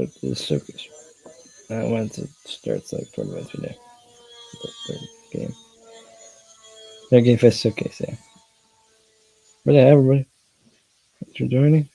start the showcase. Once it starts like 20 minutes from now. The game. No, Game Fest Showcase, yeah. But yeah, everybody, thanks for joining.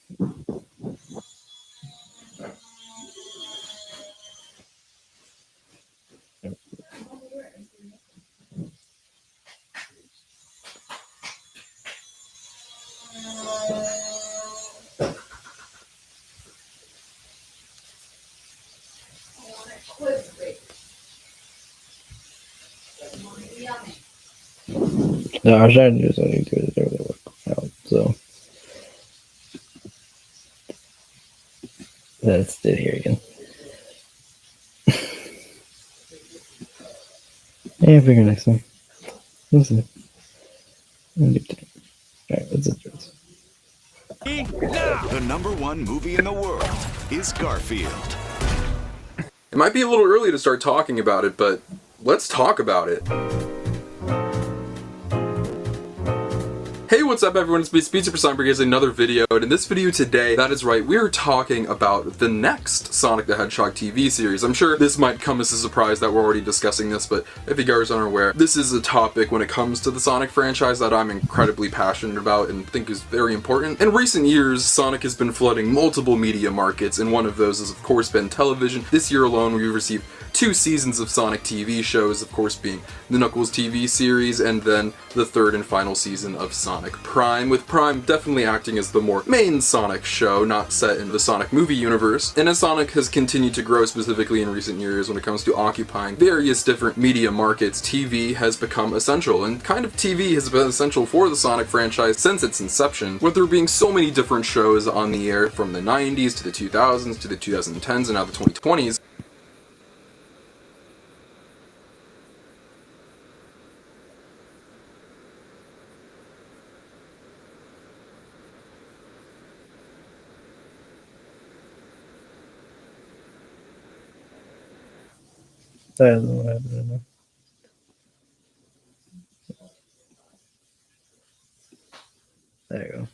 No, I was trying to do something to it. There work out, so let's do it here again. Yeah, figure next time. Let's see. Alright, let's do this. The #1 movie in the world is Garfield. It might be a little early to start talking about it, but let's talk about it. Hey, what's up everyone, it's me, Speed Super Sonic, here's another video, and in this video today, that is right, we are talking about the next Sonic the Hedgehog TV series. I'm sure this might come as a surprise that we're already discussing this, but if you guys aren't aware, this is a topic when it comes to the Sonic franchise that I'm incredibly passionate about and think is very important. In recent years, Sonic has been flooding multiple media markets, and one of those has of course been television. This year alone, we've received 2 seasons of Sonic TV shows, of course being the Knuckles TV series, and then the 3rd and final season of Sonic Prime, with Prime definitely acting as the more main Sonic show, not set in the Sonic movie universe. And as Sonic has continued to grow specifically in recent years when it comes to occupying various different media markets, TV has become essential, and kind of TV has been essential for the Sonic franchise since its inception, with there being so many different shows on the air from the 90s to the 2000s to the 2010s and now the 2020s. I don't know what happened right now. There you go.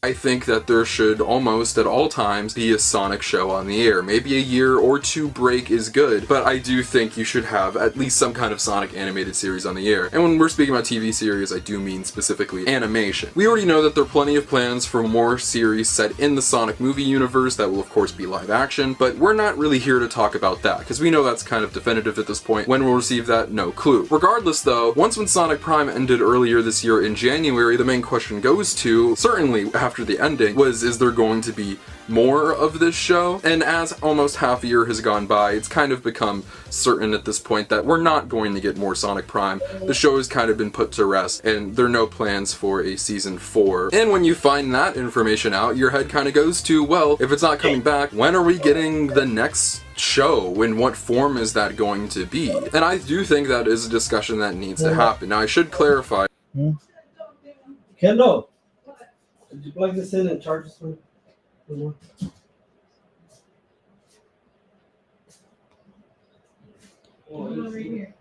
I think that there should almost at all times be a Sonic show on the air. Maybe a year or 2 break is good, but I do think you should have at least some kind of Sonic animated series on the air. And when we're speaking about TV series, I do mean specifically animation. We already know that there are plenty of plans for more series set in the Sonic movie universe that will of course be live action, but we're not really here to talk about that, because we know that's kind of definitive at this point. When we'll receive that, no clue. Regardless though, once when Sonic Prime ended earlier this year in January, the main question goes to, certainly after the ending, was is there going to be more of this show? And as almost half a year has gone by, it's kind of become certain at this point that we're not going to get more Sonic Prime. The show has kind of been put to rest, and there are no plans for a season 4. And when you find that information out, your head kind of goes to, well, if it's not coming back, when are we getting the next show? In what form is that going to be? And I do think that is a discussion that needs to happen. Now I should clarify. Kendall, did you plug this in and charge this one? Over here.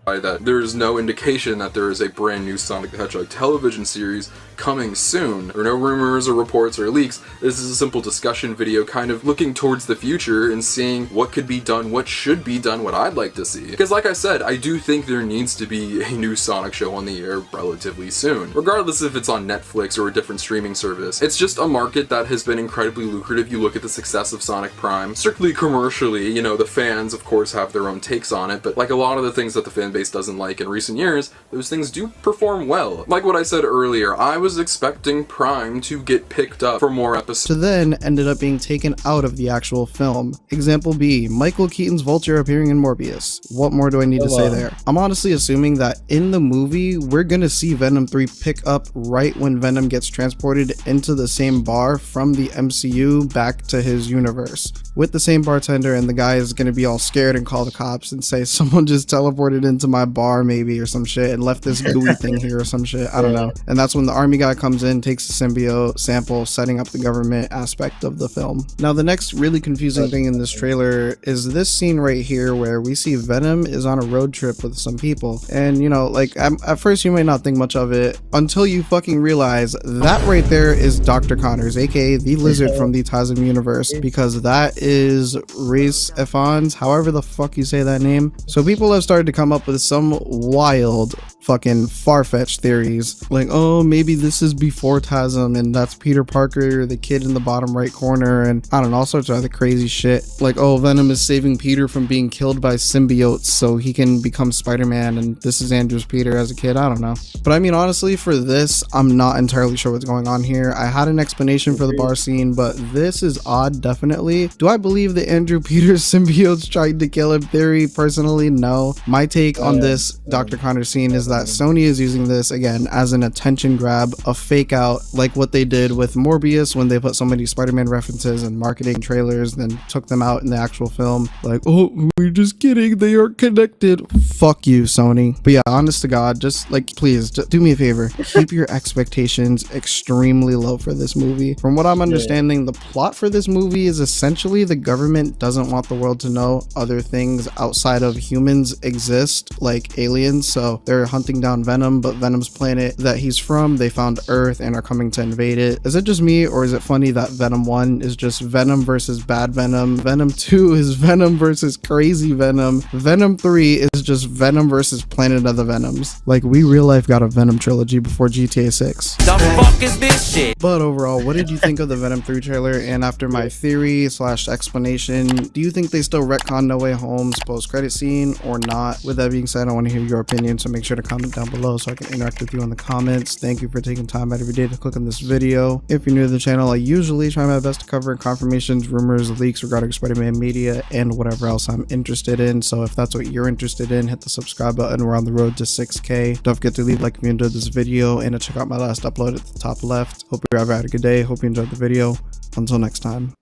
That there is no indication that there is a brand new Sonic the Hedgehog television series coming soon. There are no rumors or reports or leaks. This is a simple discussion video kind of looking towards the future and seeing what could be done, what should be done, what I'd like to see. Because like I said, I do think there needs to be a new Sonic show on the air relatively soon. Regardless if it's on Netflix or a different streaming service. It's just a market that has been incredibly lucrative. You look at the success of Sonic Prime. Strictly commercially, you know, the fans of course have their own takes on it, but like a lot of the things that the fan base doesn't like in recent years, those things do perform well. Like what I said earlier, I was expecting Prime to get picked up for more episodes. To then ended up being taken out of the actual film. Example B, Michael Keaton's Vulture appearing in Morbius. What more do I need to say there? I'm honestly assuming that in the movie, we're gonna see Venom 3 pick up right when Venom gets transported into the same bar from the MCU back to his universe. With the same bartender, and the guy is gonna be all scared and call the cops and say, someone just teleported into my bar maybe or some shit and left this gooey thing here or some shit. I don't know. And that's when the army guy comes in, takes the symbiote sample, setting up the government aspect of the film. Now, the next really confusing thing in this trailer is this scene right here where we see Venom is on a road trip with some people. And, you know, like, at first you might not think much of it until you fucking realize that right there is Dr. Connors, aka the lizard from the Tasm universe, because that is Reese Ifans, however the fuck you say that name. So people have started to come up with some wild fucking far-fetched theories like, oh, maybe this is before Tasm and that's Peter Parker, the kid in the bottom right corner, and I don't know, all sorts of other crazy shit. Like, oh, Venom is saving Peter from being killed by symbiotes so he can become Spider-Man and this is Andrew's Peter as a kid. I don't know. But I mean, honestly, for this, I'm not entirely sure what's going on here. I had an explanation for the bar scene, but this is odd, definitely. Do I believe that Andrew Peter's symbiotes tried to kill him? Theory, personally, no. My take on this Dr. Connors scene is that Sony is using this again as an attention grab, a fake out, like what they did with Morbius when they put so many Spider-Man references and marketing trailers, then took them out in the actual film. Like, oh, we're just kidding, they are connected. Fuck you, Sony. But yeah, honest to God, just like, please, just do me a favor. Keep your expectations extremely low for this movie. From what I'm understanding, the plot for this movie is essentially the government doesn't want the world to know other things outside of humans exist, like aliens. So they're hunting down Venom, but Venom's planet that he's from, they found Earth and are coming to invade it. Is it just me, or is it funny that Venom 1 is just Venom versus bad Venom? Venom 2 is Venom versus crazy Venom. Venom 3 is just Venom versus Planet of the Venoms. Like, we real life got a Venom trilogy before GTA 6. The fuck is this shit? But overall, what did you think of the Venom 3 trailer? And after my theory / explanation, do you think they still retcon No Way Home's post-credit scene or not? With that being said, I want to hear your opinion, so make sure to comment down below so I can interact with you in the comments. Thank you for taking time out of your day to click on this video. If you're new to the channel, I usually try my best to cover confirmations, rumors, leaks regarding Spider-Man media, and whatever else I'm interested in. So if that's what you're interested in, hit the subscribe button. We're on the road to 6K. Don't forget to leave a like if you enjoyed this video, and to check out my last upload at the top left. Hope you ever had a good day. Hope you enjoyed the video. Until next time.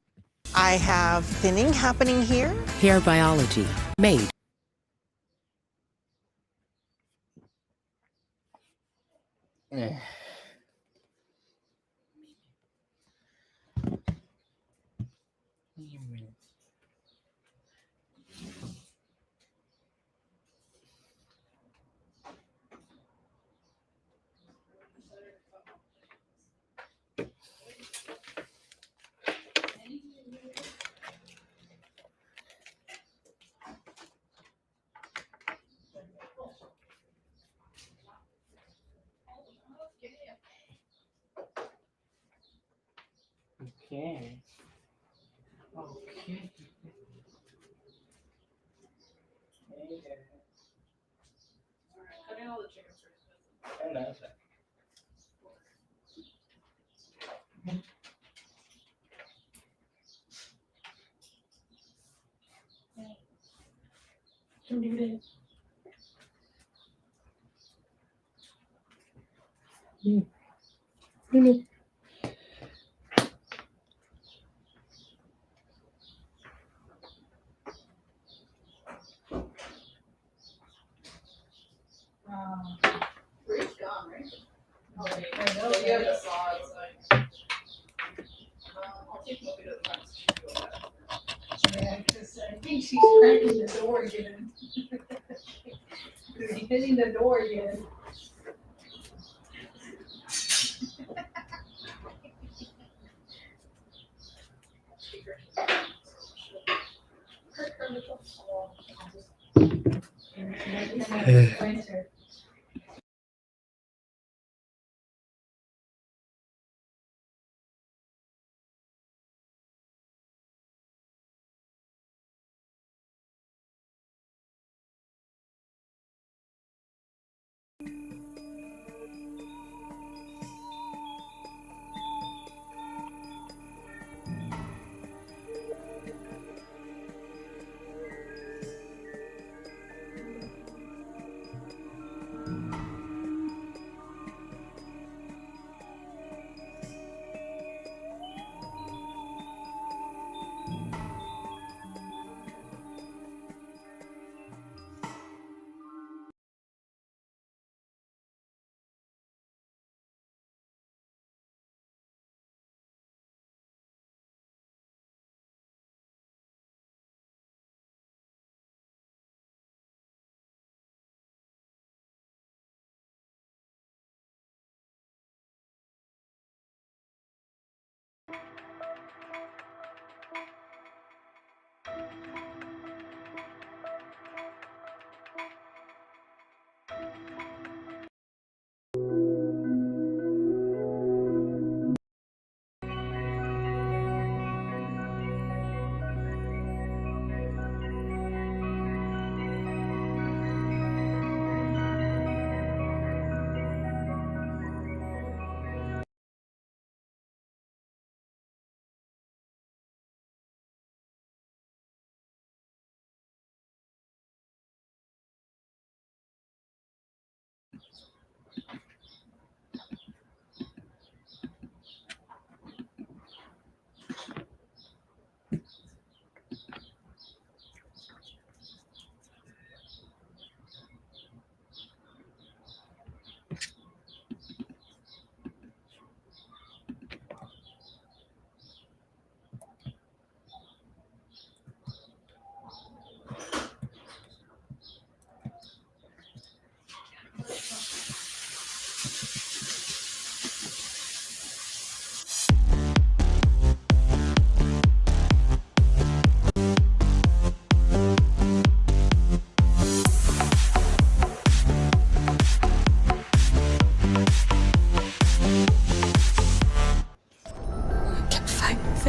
I have thinning happening here. Hair biology. Made. Okay. Okay. Cutting all the chicken strips. Oh, no, that's right. Don't do this. Where's gone, right? Oh, wait. I know. You have a saw outside. I'll take Moby to the front. Yeah, because I think she's cracking the door again. She's hitting the door again.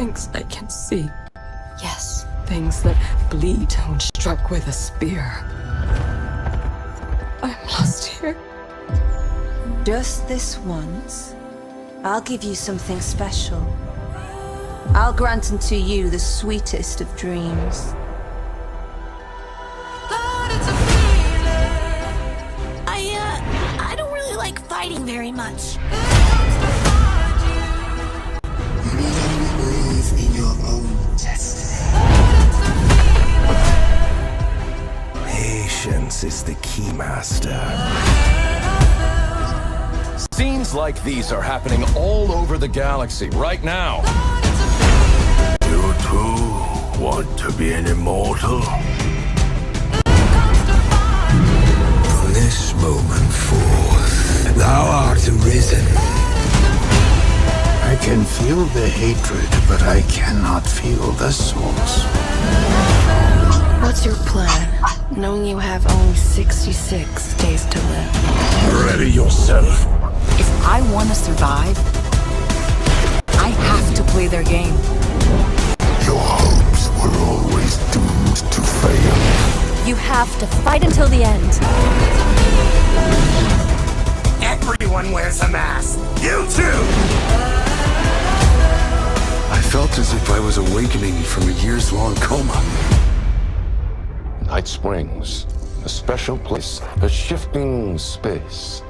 things I can see. Yes. Things that bleed when struck with a spear. I'm lost here. Just this once, I'll give you something special. I'll grant unto you the sweetest of dreams. I don't really like fighting very much. Believe in your own destiny. Patience is the key, master. Scenes like these are happening all over the galaxy right now. You too want to be an immortal? From this moment forth, thou art arisen. I can feel the hatred, but I cannot feel the source. What's your plan, knowing you have only 66 days to live? Ready yourself. If I want to survive, I have to play their game. Your hopes were always doomed to fail. You have to fight until the end. Everyone wears a mask. You too! I felt as if I was awakening from a years-long coma. Night Springs, a special place, a shifting space.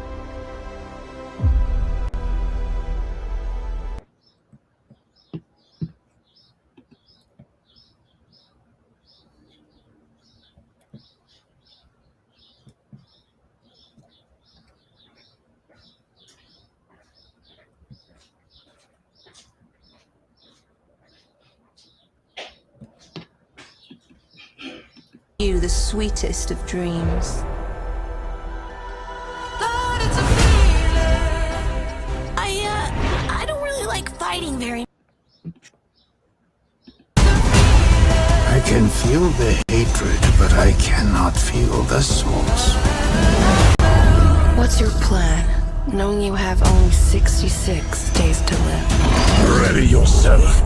You the sweetest of dreams. I don't really like fighting very much. I can feel the hatred, but I cannot feel the source. What's your plan, knowing you have only 66 days to live? Ready yourself.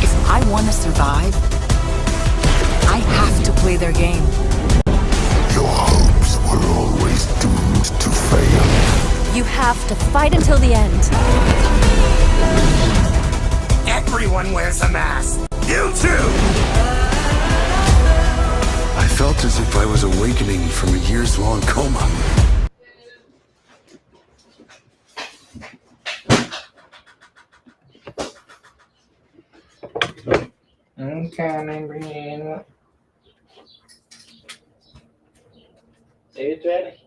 If I want to survive, I have to play their game. Your hopes were always doomed to fail. You have to fight until the end. Everyone wears a mask. You too! I felt as if I was awakening from a years-long coma. I'm coming, Brian. It's ready.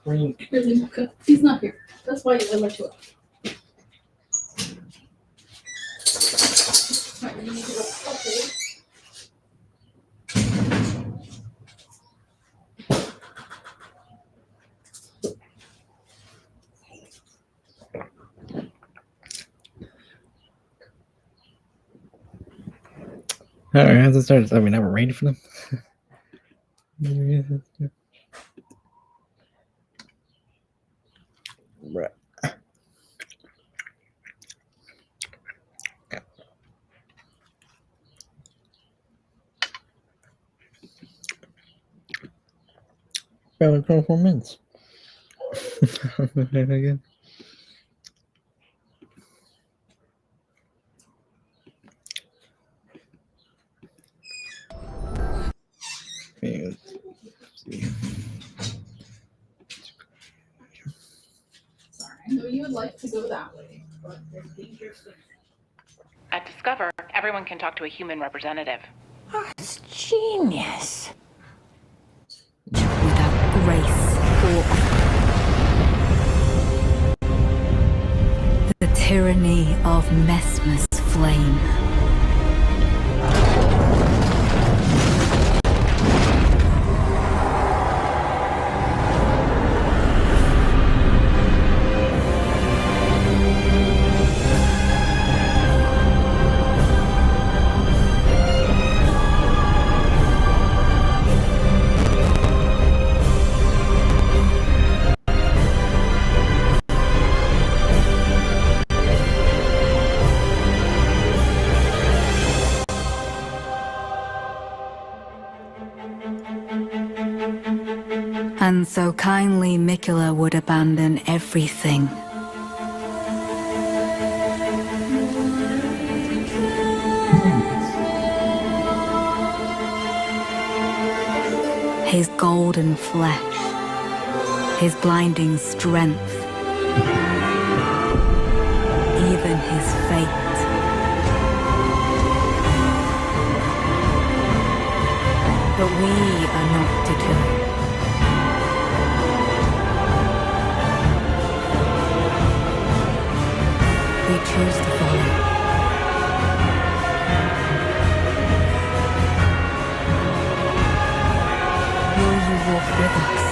Frank. Really, Luca? He's not here. That's why I let you up. Alright, you need to go. Okay. Alright, how's it start? I mean, now we're ready for them. Right. About 24 minutes. Again. Yeah. Sorry, I know you would like to go that way, but there's dangerous things. At Discover, everyone can talk to a human representative. That's genius. Without grace or the tyranny of Mesmer's flame. And so kindly Mikula would abandon everything. His golden flesh, his blinding strength, even his fate. But we are not deterred. We choose to follow. Will you walk with us?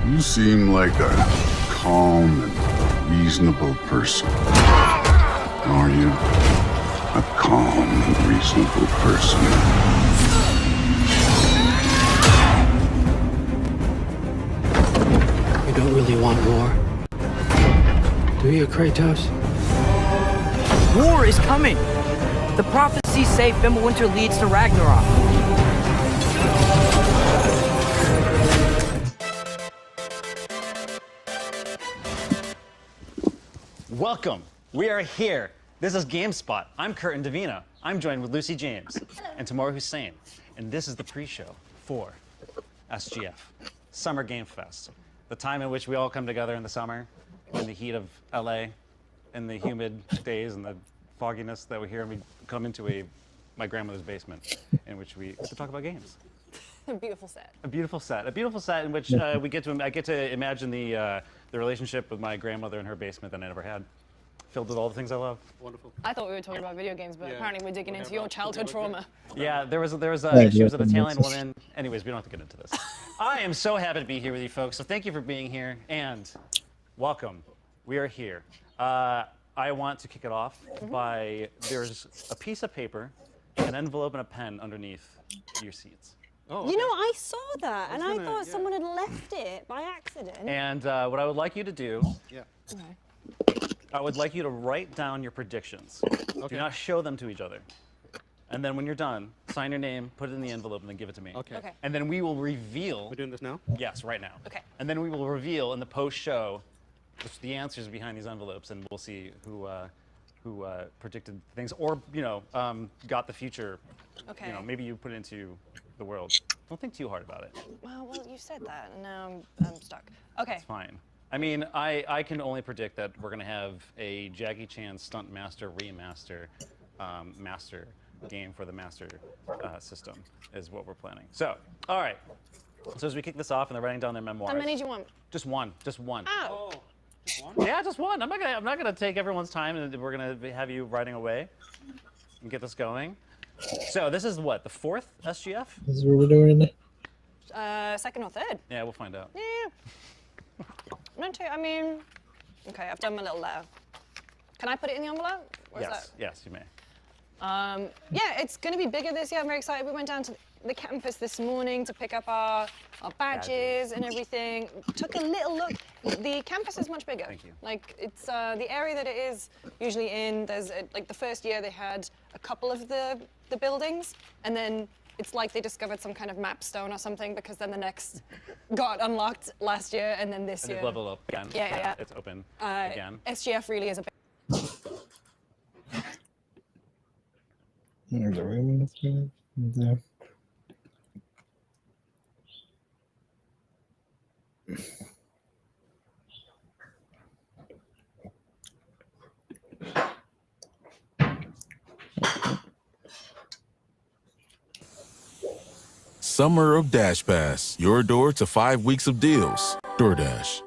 You seem like a calm and reasonable person. Are you? A calm and reasonable person. You don't really want war, do you, Kratos? War is coming! The prophecies say Fimbulwinter leads to Ragnarok. Welcome. We are here. This is GameSpot. I'm Curtin Davina. I'm joined with Lucy James and Tamara Hussein. And this is the pre-show for SGF, Summer Game Fest. The time in which we all come together in the summer, in the heat of LA, in the humid days and the fogginess that we hear, and we come into my grandmother's basement in which we get to talk about games. A beautiful set. A beautiful set. A beautiful set in which I get to imagine the relationship with my grandmother in her basement that I never had, filled with all the things I love. Wonderful. I thought we were talking about video games, but apparently we're digging into your childhood trauma. Yeah, she was an Italian woman. Anyways, we don't have to get into this. I am so happy to be here with you folks. So thank you for being here and welcome. We are here. I want to kick it off by there's a piece of paper, an envelope, and a pen underneath your seats. Oh, okay. You know, I saw that, and I thought someone had left it by accident. And what I would like you to do, I would like you to write down your predictions. Okay. Do not show them to each other. And then when you're done, sign your name, put it in the envelope, and then give it to me. Okay. And then we will reveal. We're doing this now? Yes, right now. Okay. And then we will reveal in the post-show the answers behind these envelopes, and we'll see who predicted things, or got the future. Okay. Maybe you put it into the world. Don't think too hard about it. Well, you said that, and now I'm stuck. Okay. It's fine. I mean, I can only predict that we're gonna have a Jackie Chan Stunt Master remaster master game for the Master system is what we're planning. So, all right. So as we kick this off and they're writing down their memoirs. How many do you want? Just one. Just one. Oh. Just one? Yeah, just one. I'm not gonna take everyone's time, and we're gonna have you writing away and get this going. So this is what, the 4th SGF? This is what we're doing. Second or third? Yeah, we'll find out. Yeah. Not too. I mean, okay. I've done my little letter. Can I put it in the envelope? Or is that... Yes, you may. Yeah, it's going to be bigger this year. I'm very excited. We went down to the campus this morning to pick up our badges and everything. Took a little look. The campus is much bigger. Thank you. Like, it's the area that it is usually in. There's like the first year they had a couple of the buildings, and then it's like they discovered some kind of map stone or something, because then the next got unlocked last year, and then this year. And level up again. Yeah. It's open again. SGF really is a big. There's a room in this room. There. Summer of Dash Pass. Your door to 5 weeks of deals. DoorDash.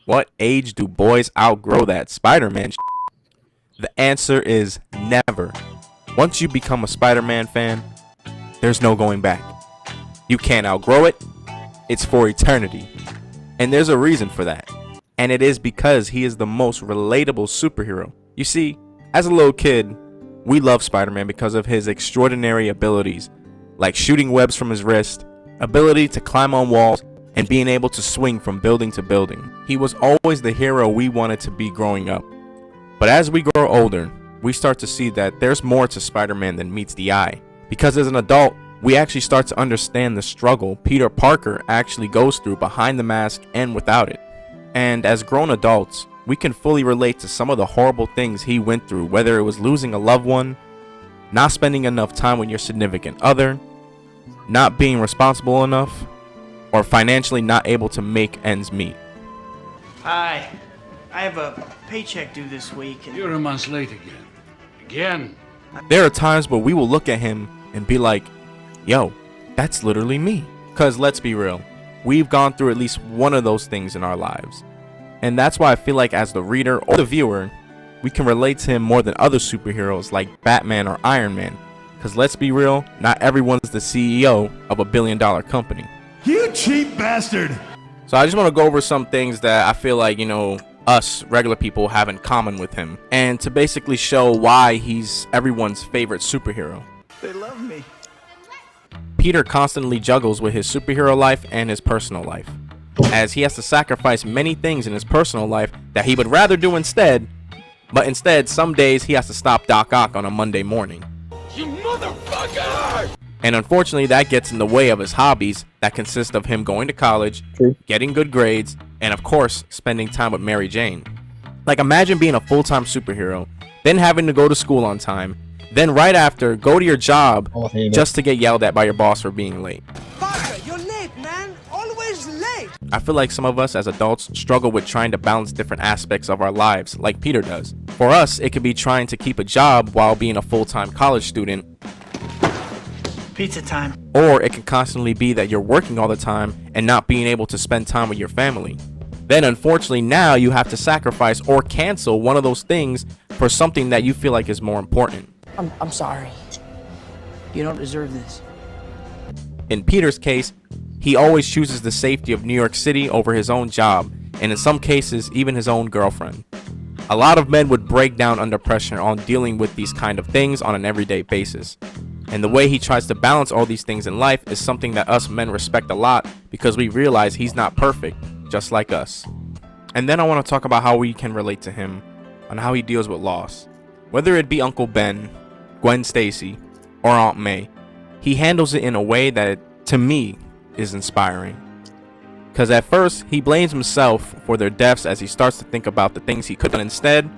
What age do boys outgrow that Spider-Man shit? The answer is never. Once you become a Spider-Man fan, there's no going back. You can't outgrow it. It's for eternity. And there's a reason for that. And it is because he is the most relatable superhero. You see, as a little kid, we love Spider-Man because of his extraordinary abilities, like shooting webs from his wrist, ability to climb on walls, and being able to swing from building to building. He was always the hero we wanted to be growing up. But as we grow older, we start to see that there's more to Spider-Man than meets the eye. Because as an adult, we actually start to understand the struggle Peter Parker actually goes through behind the mask and without it. And as grown adults, we can fully relate to some of the horrible things he went through, whether it was losing a loved one, not spending enough time with your significant other, not being responsible enough, or financially not able to make ends meet. Hi. I have a paycheck due this week. And You're a month late again. There are times where we will look at him and be like, yo, that's literally me. Because let's be real, we've gone through at least one of those things in our lives. And that's why I feel like as the reader or the viewer, we can relate to him more than other superheroes like Batman or Iron Man. Because let's be real, not everyone's the CEO of $1 billion company. You cheap bastard! So I just want to go over some things that I feel like, us regular people have in common with him. And to basically show why he's everyone's favorite superhero. They love me. Peter constantly juggles with his superhero life and his personal life, as he has to sacrifice many things in his personal life that he would rather do instead. But instead, some days he has to stop Doc Ock on a Monday morning. You motherfucker! And unfortunately, that gets in the way of his hobbies that consist of him going to college, getting good grades, and of course, spending time with Mary Jane. Like, imagine being a full-time superhero, then having to go to school on time, then right after, go to your job just to get yelled at by your boss for being late. Parker, you're late, man. I feel like some of us as adults struggle with trying to balance different aspects of our lives, like Peter does. For us, it could be trying to keep a job while being a full-time college student. Pizza time. Or it can constantly be that you're working all the time and not being able to spend time with your family. Then unfortunately now you have to sacrifice or cancel one of those things for something that you feel like is more important. I'm sorry. You don't deserve this. In Peter's case, he always chooses the safety of New York City over his own job, and in some cases, even his own girlfriend. A lot of men would break down under pressure on dealing with these kind of things on an everyday basis. And the way he tries to balance all these things in life is something that us men respect a lot because we realize he's not perfect, just like us. And then I want to talk about how we can relate to him on how he deals with loss. Whether it be Uncle Ben, Gwen Stacy, or Aunt May, he handles it in a way that, to me, is inspiring. Because at first, he blames himself for their deaths as he starts to think about the things he could have done instead,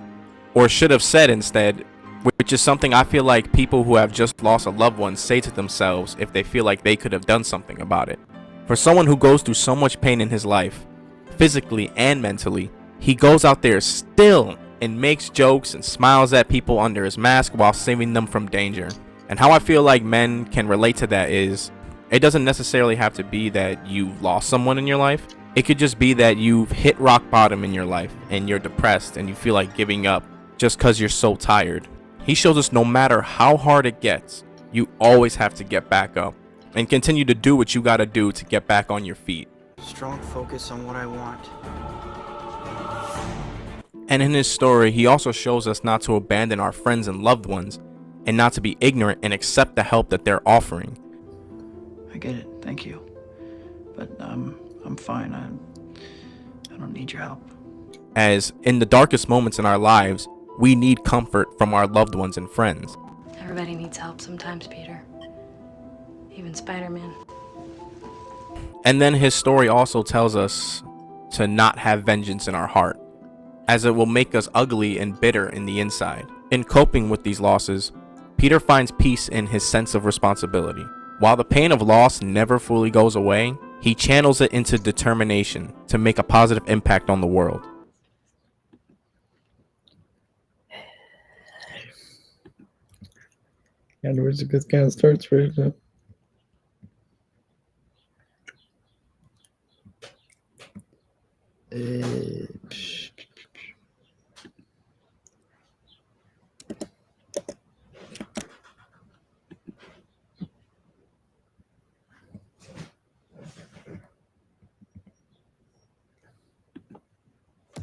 or should have said instead, which is something I feel like people who have just lost a loved one say to themselves if they feel like they could have done something about it. For someone who goes through so much pain in his life, physically and mentally, he goes out there still and makes jokes and smiles at people under his mask while saving them from danger. And how I feel like men can relate to that is, it doesn't necessarily have to be that you've lost someone in your life. It could just be that you've hit rock bottom in your life and you're depressed and you feel like giving up just because you're so tired. He shows us no matter how hard it gets, you always have to get back up and continue to do what you gotta do to get back on your feet. Strong focus on what I want. And in his story, he also shows us not to abandon our friends and loved ones and not to be ignorant and accept the help that they're offering. I get it, thank you. But I'm fine. I don't need your help. As in the darkest moments in our lives, we need comfort from our loved ones and friends. Everybody needs help sometimes, Peter. Even Spider-Man. And then his story also tells us to not have vengeance in our heart, as it will make us ugly and bitter in the inside. In coping with these losses, Peter finds peace in his sense of responsibility. While the pain of loss never fully goes away, he channels it into determination to make a positive impact on the world. And where's a good kind of starts for it though?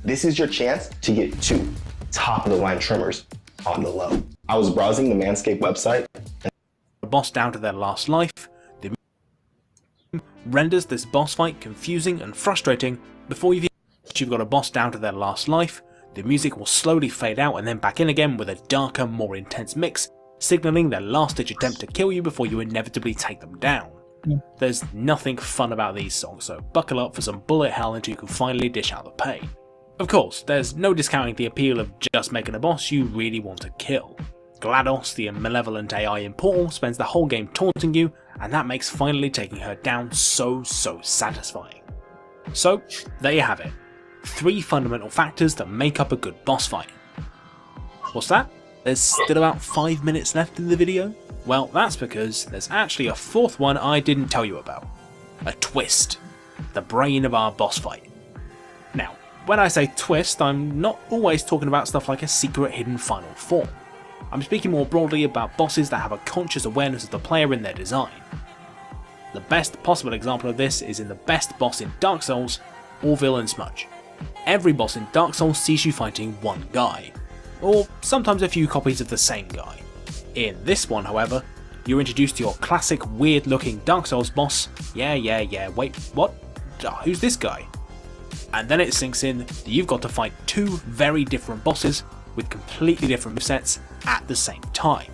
This is your chance to get 2 top-of-the-line trimmers on the low. I was browsing the Manscaped website. The boss down to their last life, the renders this boss fight confusing and frustrating. Before you've got a boss down to their last life, the music will slowly fade out and then back in again with a darker, more intense mix, signaling their last-ditch attempt to kill you before you inevitably take them down. There's nothing fun about these songs, so buckle up for some bullet hell until you can finally dish out the pain. Of course, there's no discounting the appeal of just making a boss you really want to kill. GLaDOS, the malevolent AI in Portal, spends the whole game taunting you, and that makes finally taking her down so satisfying. So, there you have it. 3 fundamental factors that make up a good boss fight. What's that? There's still about 5 minutes left in the video? Well, that's because there's actually a 4th one I didn't tell you about. A twist. The brain of our boss fight. Now, when I say twist, I'm not always talking about stuff like a secret hidden final form. I'm speaking more broadly about bosses that have a conscious awareness of the player in their design. The best possible example of this is in the best boss in Dark Souls, Orville and Smudge. Every boss in Dark Souls sees you fighting one guy, or sometimes a few copies of the same guy. In this one, however, you're introduced to your classic weird looking Dark Souls boss. Yeah, wait, what? Who's this guy? And then it sinks in that you've got to fight 2 very different bosses with completely different movesets at the same time.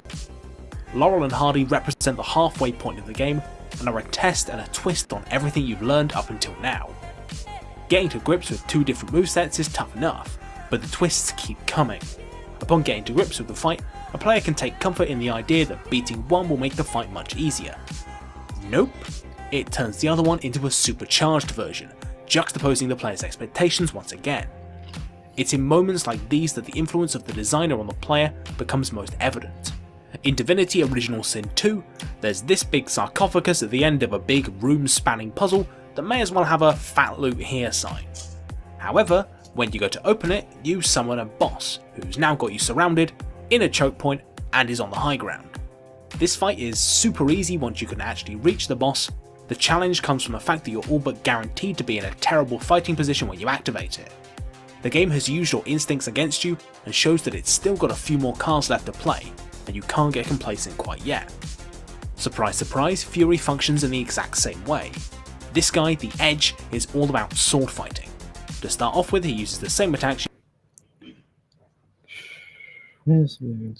Laurel and Hardy represent the halfway point of the game and are a test and a twist on everything you've learned up until now. Getting to grips with 2 different movesets is tough enough, but the twists keep coming. Upon getting to grips with the fight, a player can take comfort in the idea that beating one will make the fight much easier. Nope, it turns the other one into a supercharged version, juxtaposing the player's expectations once again. It's in moments like these that the influence of the designer on the player becomes most evident. In Divinity Original Sin 2, there's this big sarcophagus at the end of a big room-spanning puzzle that may as well have a "fat loot here" sign. However, when you go to open it, you summon a boss, who's now got you surrounded, in a choke point, and is on the high ground. This fight is super easy once you can actually reach the boss. The challenge comes from the fact that you're all but guaranteed to be in a terrible fighting position when you activate it. The game has used your instincts against you and shows that it's still got a few more cards left to play, and you can't get complacent quite yet. Surprise surprise, Fury functions in the exact same way. This guy, the Edge, is all about sword fighting. To start off with, he uses the same attacks. Yes, we're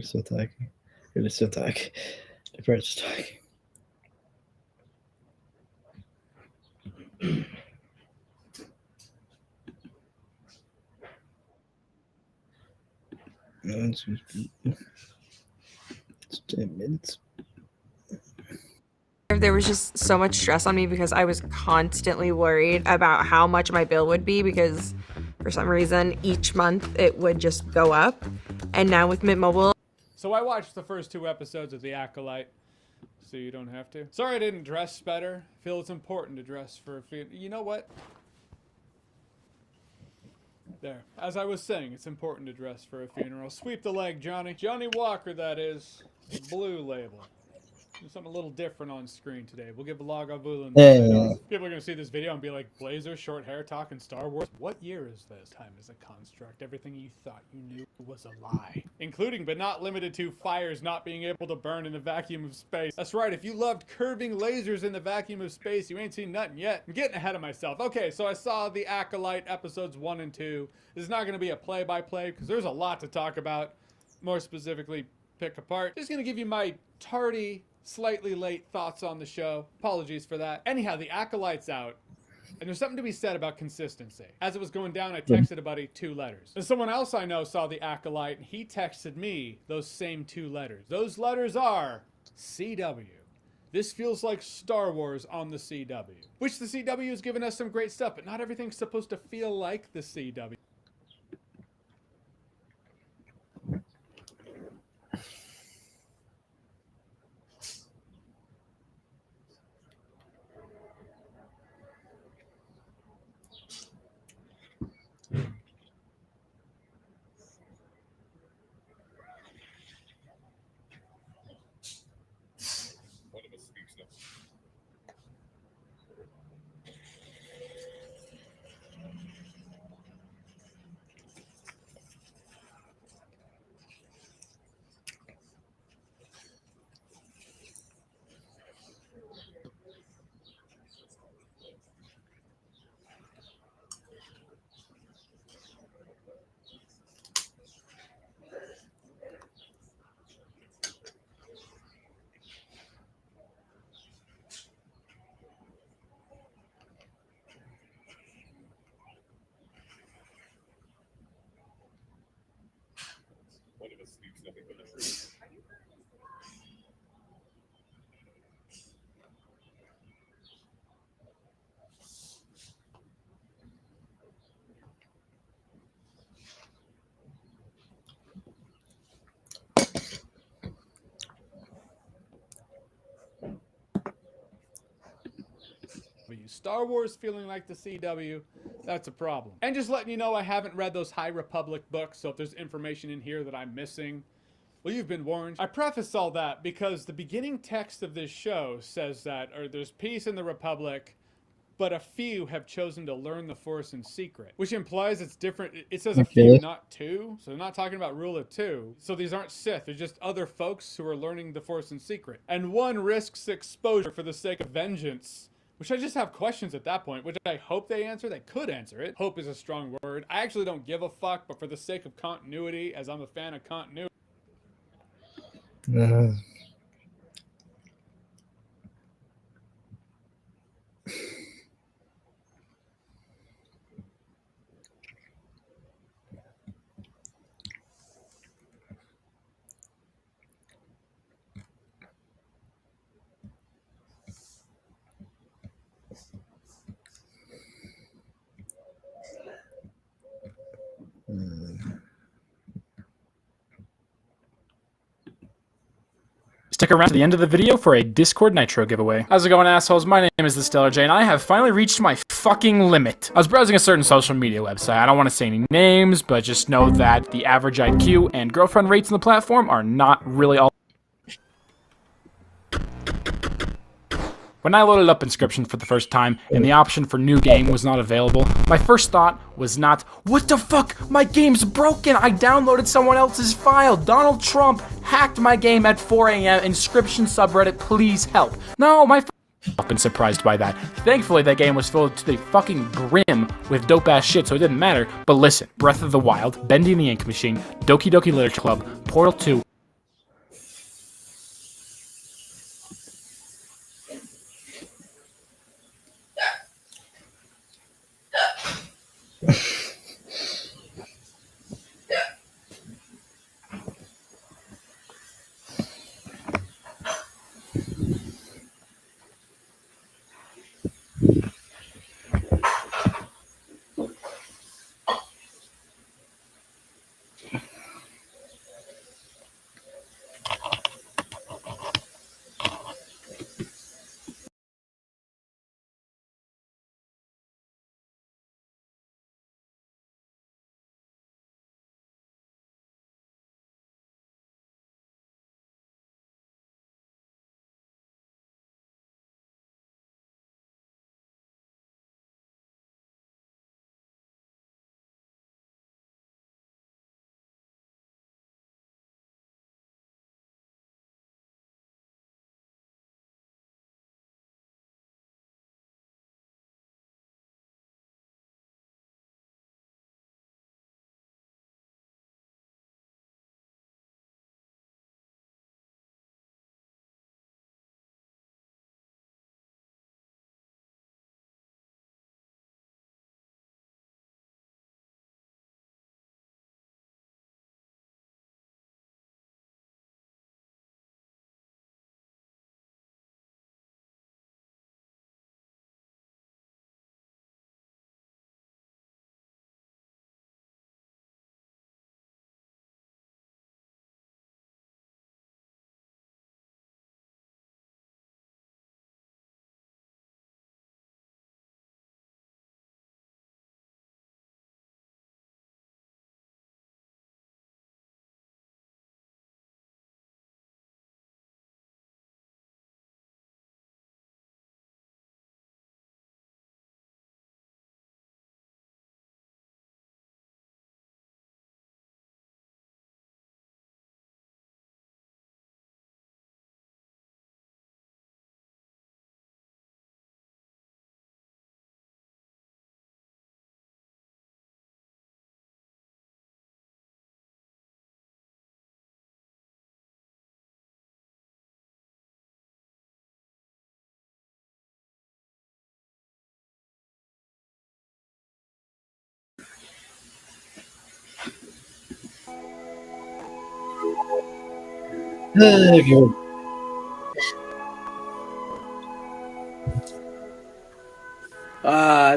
still talking. We're still talking. The part's talking. It's 10 minutes. There was just so much stress on me because I was constantly worried about how much my bill would be, because for some reason each month it would just go up. And now with Mint Mobile, So I watched the first 2 episodes of The Acolyte, so you don't have to. Sorry I didn't dress better. I feel it's important to dress for a funeral. You know what? There. As I was saying, it's important to dress for a funeral. Sweep the leg, Johnny. Johnny Walker, that is. The blue label. Do something a little different on screen today. We'll give Lagavulin. People are going to see this video and be like, Blazer, short hair, talking Star Wars. What year is this? Time is a construct. Everything you thought you knew was a lie. Including, but not limited to, fires not being able to burn in a vacuum of space. That's right, if you loved curving lasers in the vacuum of space, you ain't seen nothing yet. I'm getting ahead of myself. Okay, so I saw The Acolyte episodes 1 and 2. This is not going to be a play-by-play, because there's a lot to talk about. More specifically, pick apart. Just going to give you my tardy, slightly late thoughts on the show. Apologies for that. Anyhow, The Acolyte's out, and there's something to be said about consistency. As it was going down, I texted a buddy 2 letters. And someone else I know saw The Acolyte, and he texted me those same 2 letters. Those letters are CW. This feels like Star Wars on the CW. Which the CW has given us some great stuff, but not everything's supposed to feel like the CW. Star Wars feeling like the CW, that's a problem. And just letting you know, I haven't read those High Republic books, so if there's information in here that I'm missing, well, you've been warned. I preface all that because the beginning text of this show says that, or there's peace in the Republic, but a few have chosen to learn the Force in secret, which implies it's different. It says a Okay. few, not two. So they're not talking about rule of two. So these aren't Sith. They're just other folks who are learning the Force in secret. And one risks exposure for the sake of vengeance, which I just have questions at that point, which I hope they answer. They could answer it. Hope is a strong word. I actually don't give a fuck, but for the sake of continuity, as I'm a fan of continuity. Stick around to the end of the video for a Discord Nitro giveaway. How's it going, assholes? My name is The Stellar J, and I have finally reached my fucking limit. I was browsing a certain social media website. I don't want to say any names, but just know that the average IQ and girlfriend rates on the platform are not really all. When I loaded up Inscription for the first time and the option for new game was not available, my first thought was not, what the fuck, my game's broken, I downloaded someone else's file, Donald Trump hacked my game at 4 a.m, Inscription subreddit, please help. No, I've been surprised by that. Thankfully, that game was filled to the fucking brim with dope-ass shit, so it didn't matter. But listen, Breath of the Wild, Bendy and the Ink Machine, Doki Doki Literature Club, Portal 2,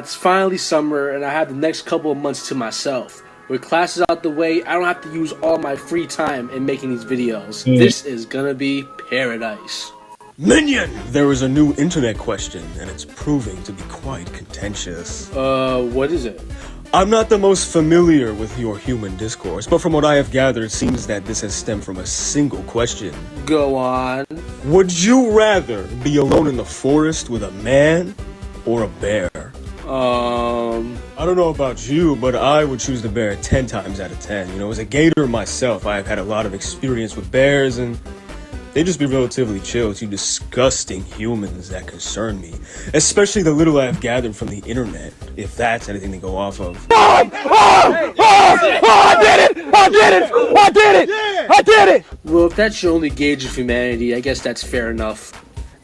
It's finally summer and I have the next couple of months to myself. With classes out the way, I don't have to use all my free time in making these videos. This is gonna be paradise. Minion! There is a new internet question, and it's proving to be quite contentious. What is it? I'm not the most familiar with your human discourse, but from what I have gathered, it seems that this has stemmed from a single question. Go on. Would you rather be alone in the forest with a man, or a bear? I don't know about you, but I would choose the bear 10 times out of 10. You know, as a gator myself, I've had a lot of experience with bears, and they just be relatively chill to disgusting humans that concern me. Especially the little I've gathered from the internet, if that's anything to go off of. I did it! I did it! I did it! I did it! Well, if that's your only gauge of humanity, I guess that's fair enough.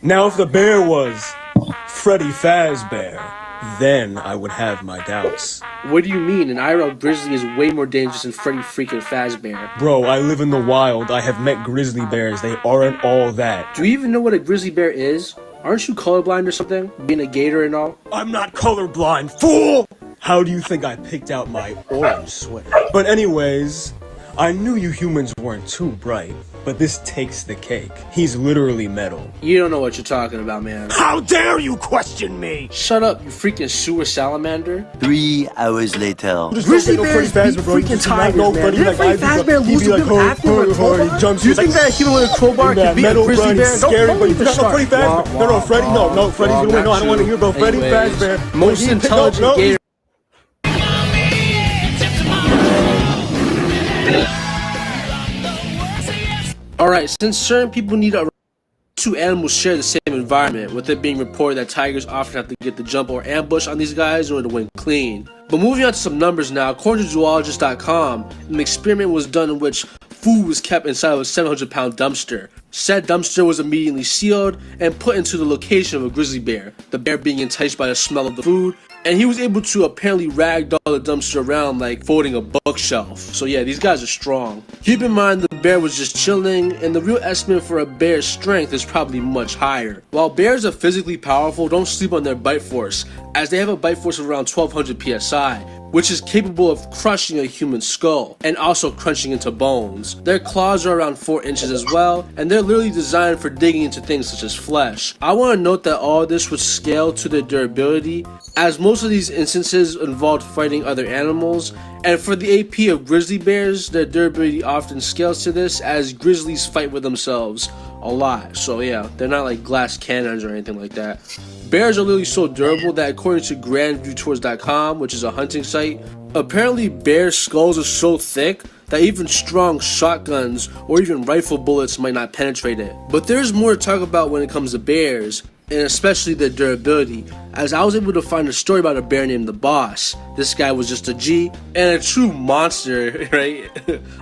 Now, if the bear was Freddy Fazbear, then I would have my doubts. What do you mean? An IRL grizzly is way more dangerous than Freddy freaking Fazbear. Bro, I live in the wild. I have met grizzly bears. They aren't all that. Do you even know what a grizzly bear is? Aren't you colorblind or something? Being a gator and all? I'm not colorblind, fool! How do you think I picked out my orange sweater? But anyways, I knew you humans weren't too bright, but this takes the cake. He's literally metal. You don't know what you're talking about, man. How dare you question me? Shut up, you freaking sewer salamander. 3 hours later. Grizzly bears beat freaking tigers, man. Didn't Freddy Fazbear lose to him after with a crowbar? Do you think that a human with a crowbar can beat a grizzly bear? Don't even start. Freddy Fazbear. No, Freddy, no, Freddy's gonna win. No, I don't want to hear about Freddy Fazbear. Most intelligent gator. Alright, since certain people need a two animals share the same environment, with it being reported that tigers often have to get the jump or ambush on these guys in order to win clean. But moving on to some numbers now, according to zoologist.com, an experiment was done in which food was kept inside of a 700-pound dumpster. Said dumpster was immediately sealed and put into the location of a grizzly bear, the bear being enticed by the smell of the food, and he was able to apparently ragdoll the dumpster around like folding a bookshelf. So yeah, these guys are strong. Keep in mind the bear was just chilling, and the real estimate for a bear's strength is probably much higher. While bears are physically powerful, don't sleep on their bite force, as they have a bite force of around 1200 psi, which is capable of crushing a human skull and also crunching into bones. Their claws are around 4 inches as well, and they're literally designed for digging into things such as flesh. I want to note that all this would scale to their durability, as most of these instances involved fighting other animals, and for the AP of grizzly bears, their durability often scales to this, as grizzlies fight with themselves a lot. So yeah, they're not like glass cannons or anything like that. Bears are literally so durable that according to grandviewtours.com, which is a hunting site, apparently bear skulls are so thick that even strong shotguns or even rifle bullets might not penetrate it. But there's more to talk about when it comes to bears, and especially their durability, as I was able to find a story about a bear named the Boss. This guy was just a G and a true monster, right?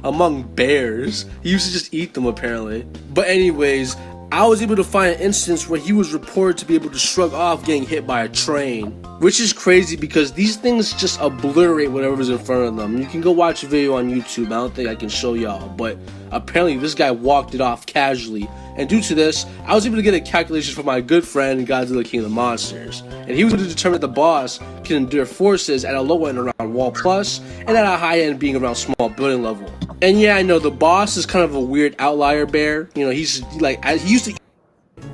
Among bears. He used to just eat them apparently. But anyways, I was able to find an instance where he was reported to be able to shrug off getting hit by a train, which is crazy because these things just obliterate whatever's in front of them. You can go watch a video on YouTube. I don't think I can show y'all, but apparently this guy walked it off casually, and due to this, I was able to get a calculation from my good friend Godzilla King of the Monsters, and he was able to determine that the boss can endure forces at a low end around wall plus, and at a high end being around small building level. And yeah, I know the boss is kind of a weird outlier bear. You know, he used to eat,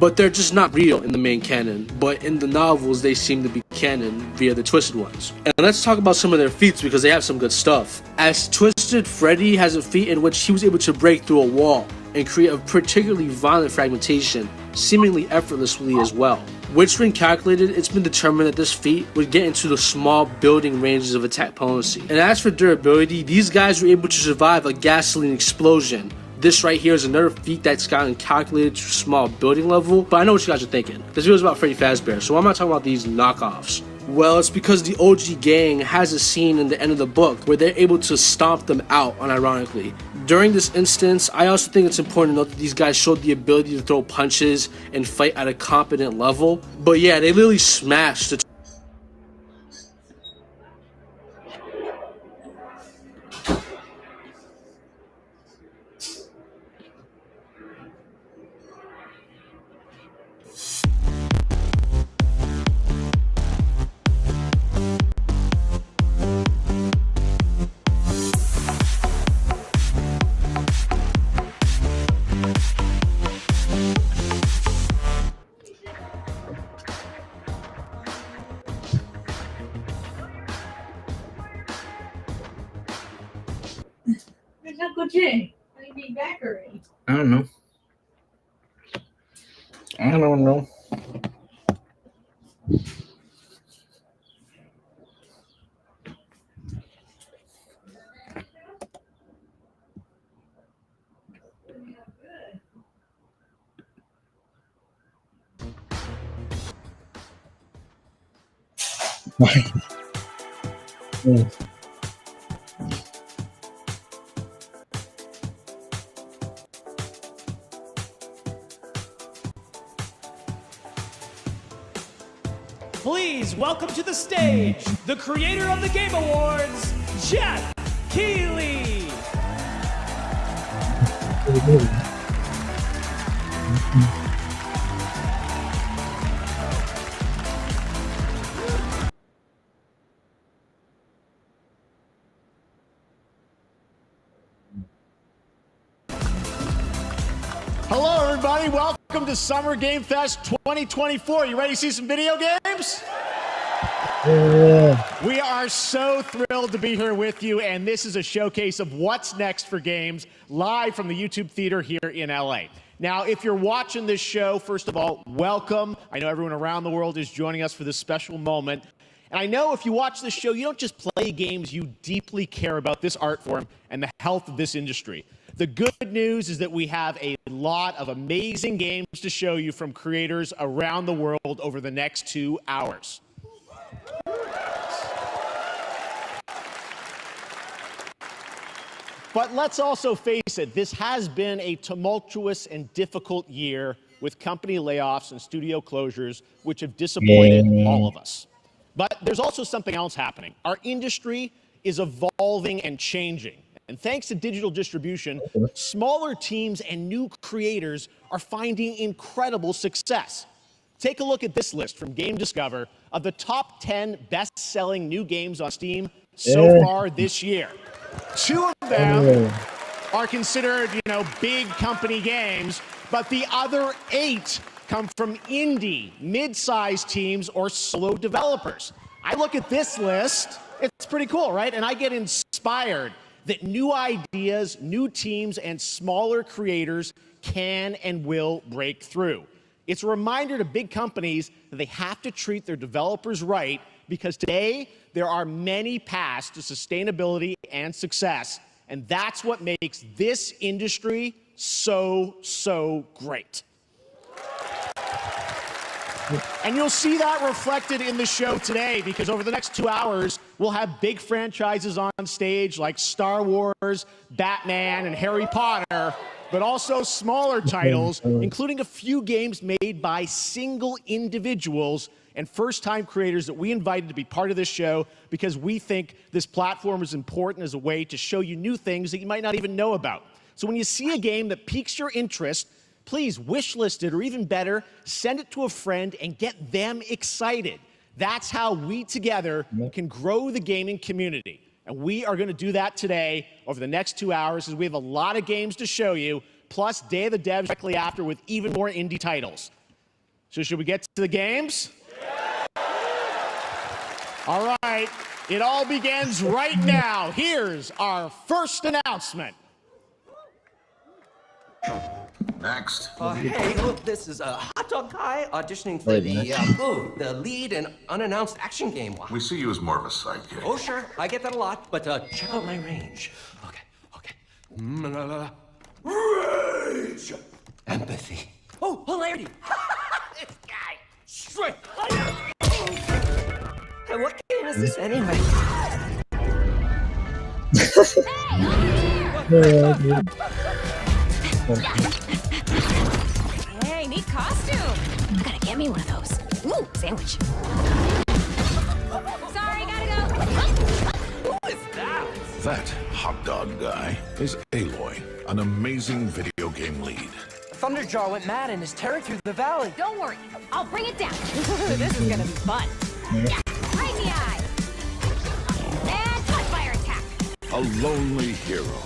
but they're just not real in the main canon. But in the novels, they seem to be canon via the Twisted ones. And let's talk about some of their feats because they have some good stuff. As Twisted, Freddy has a feat in which he was able to break through a wall and create a particularly violent fragmentation, seemingly effortlessly as well. Which when calculated, it's been determined that this feat would get into the small building ranges of attack potency. And as for durability, these guys were able to survive a gasoline explosion. This right here is another feat that's gotten calculated to small building level, but I know what you guys are thinking. This video is about Freddy Fazbear, so why am I talking about these knockoffs? Well, it's because the OG gang has a scene in the end of the book where they're able to stomp them out, unironically. During this instance, I also think it's important to note that these guys showed the ability to throw punches and fight at a competent level. But yeah, they literally smashed the Uncle Jay, are you being back already? I don't know. I don't know. Please welcome to the stage the creator of the Game Awards, Jeff Keighley. Hello, everybody. Welcome to Summer Game Fest 2024. You ready to see some video games? Yeah. We are so thrilled to be here with you, and this is a showcase of what's next for games live from the YouTube Theater here in LA. Now, if you're watching this show, first of all, welcome. I know everyone around the world is joining us for this special moment. And I know if you watch this show, you don't just play games, you deeply care about this art form and the health of this industry. The good news is that we have a lot of amazing games to show you from creators around the world over the next 2 hours. But let's also face it, this has been a tumultuous and difficult year with company layoffs and studio closures, which have disappointed all of us. But there's also something else happening. Our industry is evolving and changing. And thanks to digital distribution, smaller teams and new creators are finding incredible success. Take a look at this list from Game Discover of the top 10 best-selling new games on Steam so far this year. 2 of them are considered, big company games, but the other 8 come from indie, mid-sized teams, or solo developers. I look at this list, it's pretty cool, right? And I get inspired that new ideas, new teams, and smaller creators can and will break through. It's a reminder to big companies that they have to treat their developers right, because today there are many paths to sustainability and success, and that's what makes this industry so great. And you'll see that reflected in the show today, because over the next 2 hours, we'll have big franchises on stage like Star Wars, Batman, and Harry Potter, but also smaller titles, including a few games made by single individuals and first-time creators that we invited to be part of this show because we think this platform is important as a way to show you new things that you might not even know about. So when you see a game that piques your interest, please wishlist it, or even better, send it to a friend and get them excited. That's how we together can grow the gaming community. And we are going to do that today over the next 2 hours, as we have a lot of games to show you, plus Day of the Devs directly after with even more indie titles. So should we get to the games? All right, it all begins right now. Here's our first announcement. Next. Hey, look, this is Hot Dog Guy auditioning for the lead and unannounced action game. We see you as more of a sidekick. Oh, sure, I get that a lot, but check out my range. Okay. Rage! Empathy. Oh, hilarity! This guy! Straight! Hey, what game is this anyway? Hey, neat costume. I gotta get me one of those. Ooh, sandwich. Sorry, gotta go. Who is that? That hot dog guy is Aloy, an amazing video game lead. Thunderjaw went mad and is tearing through the valley. Don't worry, I'll bring it down. This is gonna be fun. Yeah, right in the eye. And touch fire attack. A lonely hero,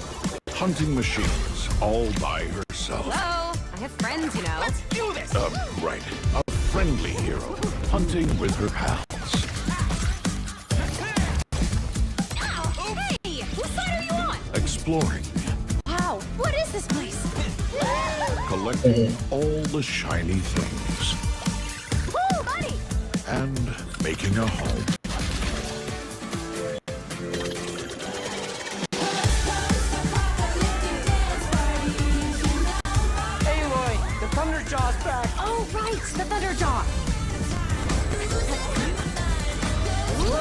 hunting machines all by herself. Hello, I have friends, you know. Let's do this! Right. A friendly hero, hunting with her pals. Hey, whose side are you on? Exploring, Wow, what is this place? collecting all the shiny things, Woo, buddy! and making a home. Aloy, the Thunderjaw's back. Oh, right, the Thunderjaw. Ooh,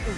There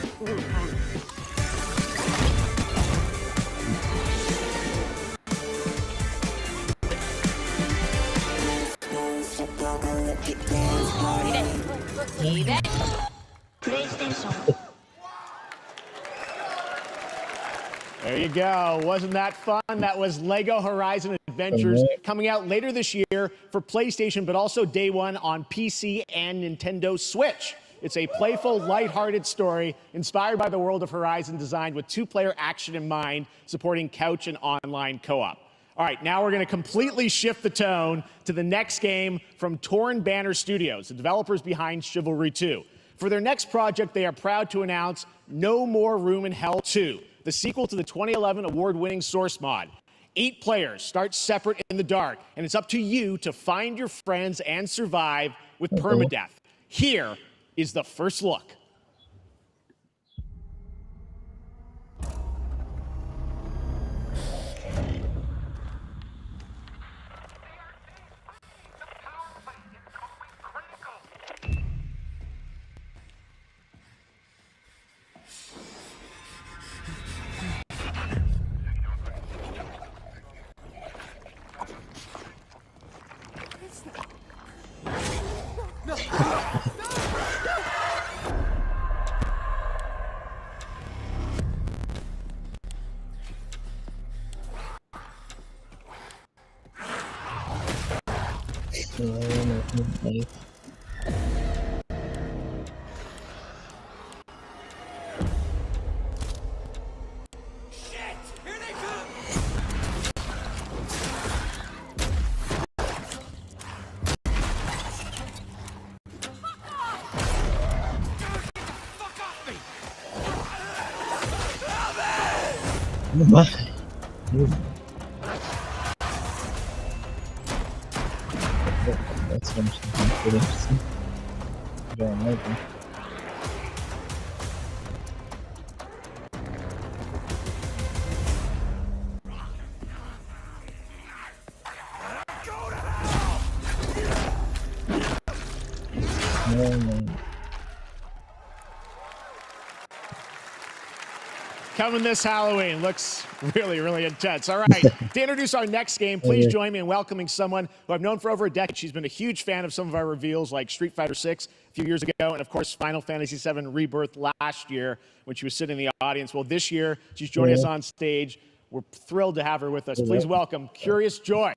you go. Wasn't that fun? That was Lego Horizon Adventures coming out later this year for PlayStation, but also day one on PC and Nintendo Switch. It's a playful, lighthearted story inspired by the world of Horizon, designed with two-player action in mind, supporting couch and online co-op. All right, now we're going to completely shift the tone to the next game from Torn Banner Studios, the developers behind Chivalry 2. For their next project, they are proud to announce No More Room in Hell 2, the sequel to the 2011 award-winning Source mod. 8 players start separate in the dark, and it's up to you to find your friends and survive with permadeath. Here is the first look. That's pretty interesting. Don't like them. Coming this Halloween. Looks really, really intense. All right, to introduce our next game, please join me in welcoming someone who I've known for over a decade. She's been a huge fan of some of our reveals, like Street Fighter 6 a few years ago, and of course, Final Fantasy 7 Rebirth last year when she was sitting in the audience. Well, this year, she's joining us on stage. We're thrilled to have her with us. Please welcome Curious Joy.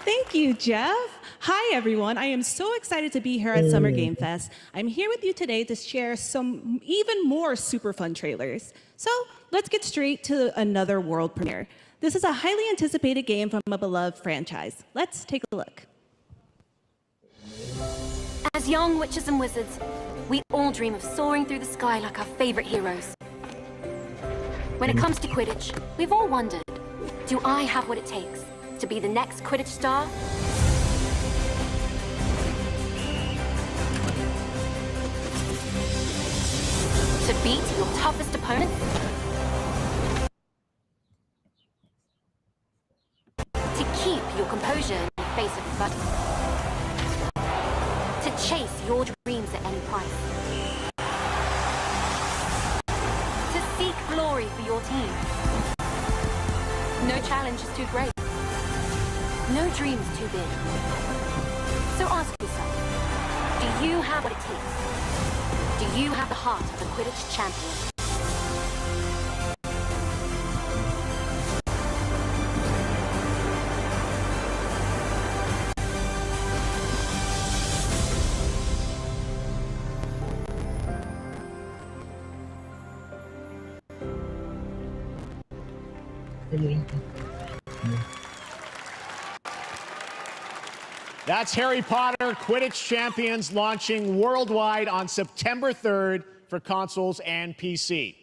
Thank you, Jeff. Hi, everyone. I am so excited to be here at Summer Game Fest. I'm here with you today to share some even more super fun trailers. So let's get straight to another world premiere. This is a highly anticipated game from a beloved franchise. Let's take a look. As young witches and wizards, we all dream of soaring through the sky like our favorite heroes. When it comes to Quidditch, we've all wondered, do I have what it takes to be the next Quidditch star? To beat your toughest opponent? To keep your composure in the face of adversity? To chase your dreams at any price? To seek glory for your team? No challenge is too great. No dream is too big. So ask yourself, do you have what it takes? Do you have the heart of a Quidditch champion? That's Harry Potter Quidditch Champions launching worldwide on September 3rd for consoles and PC.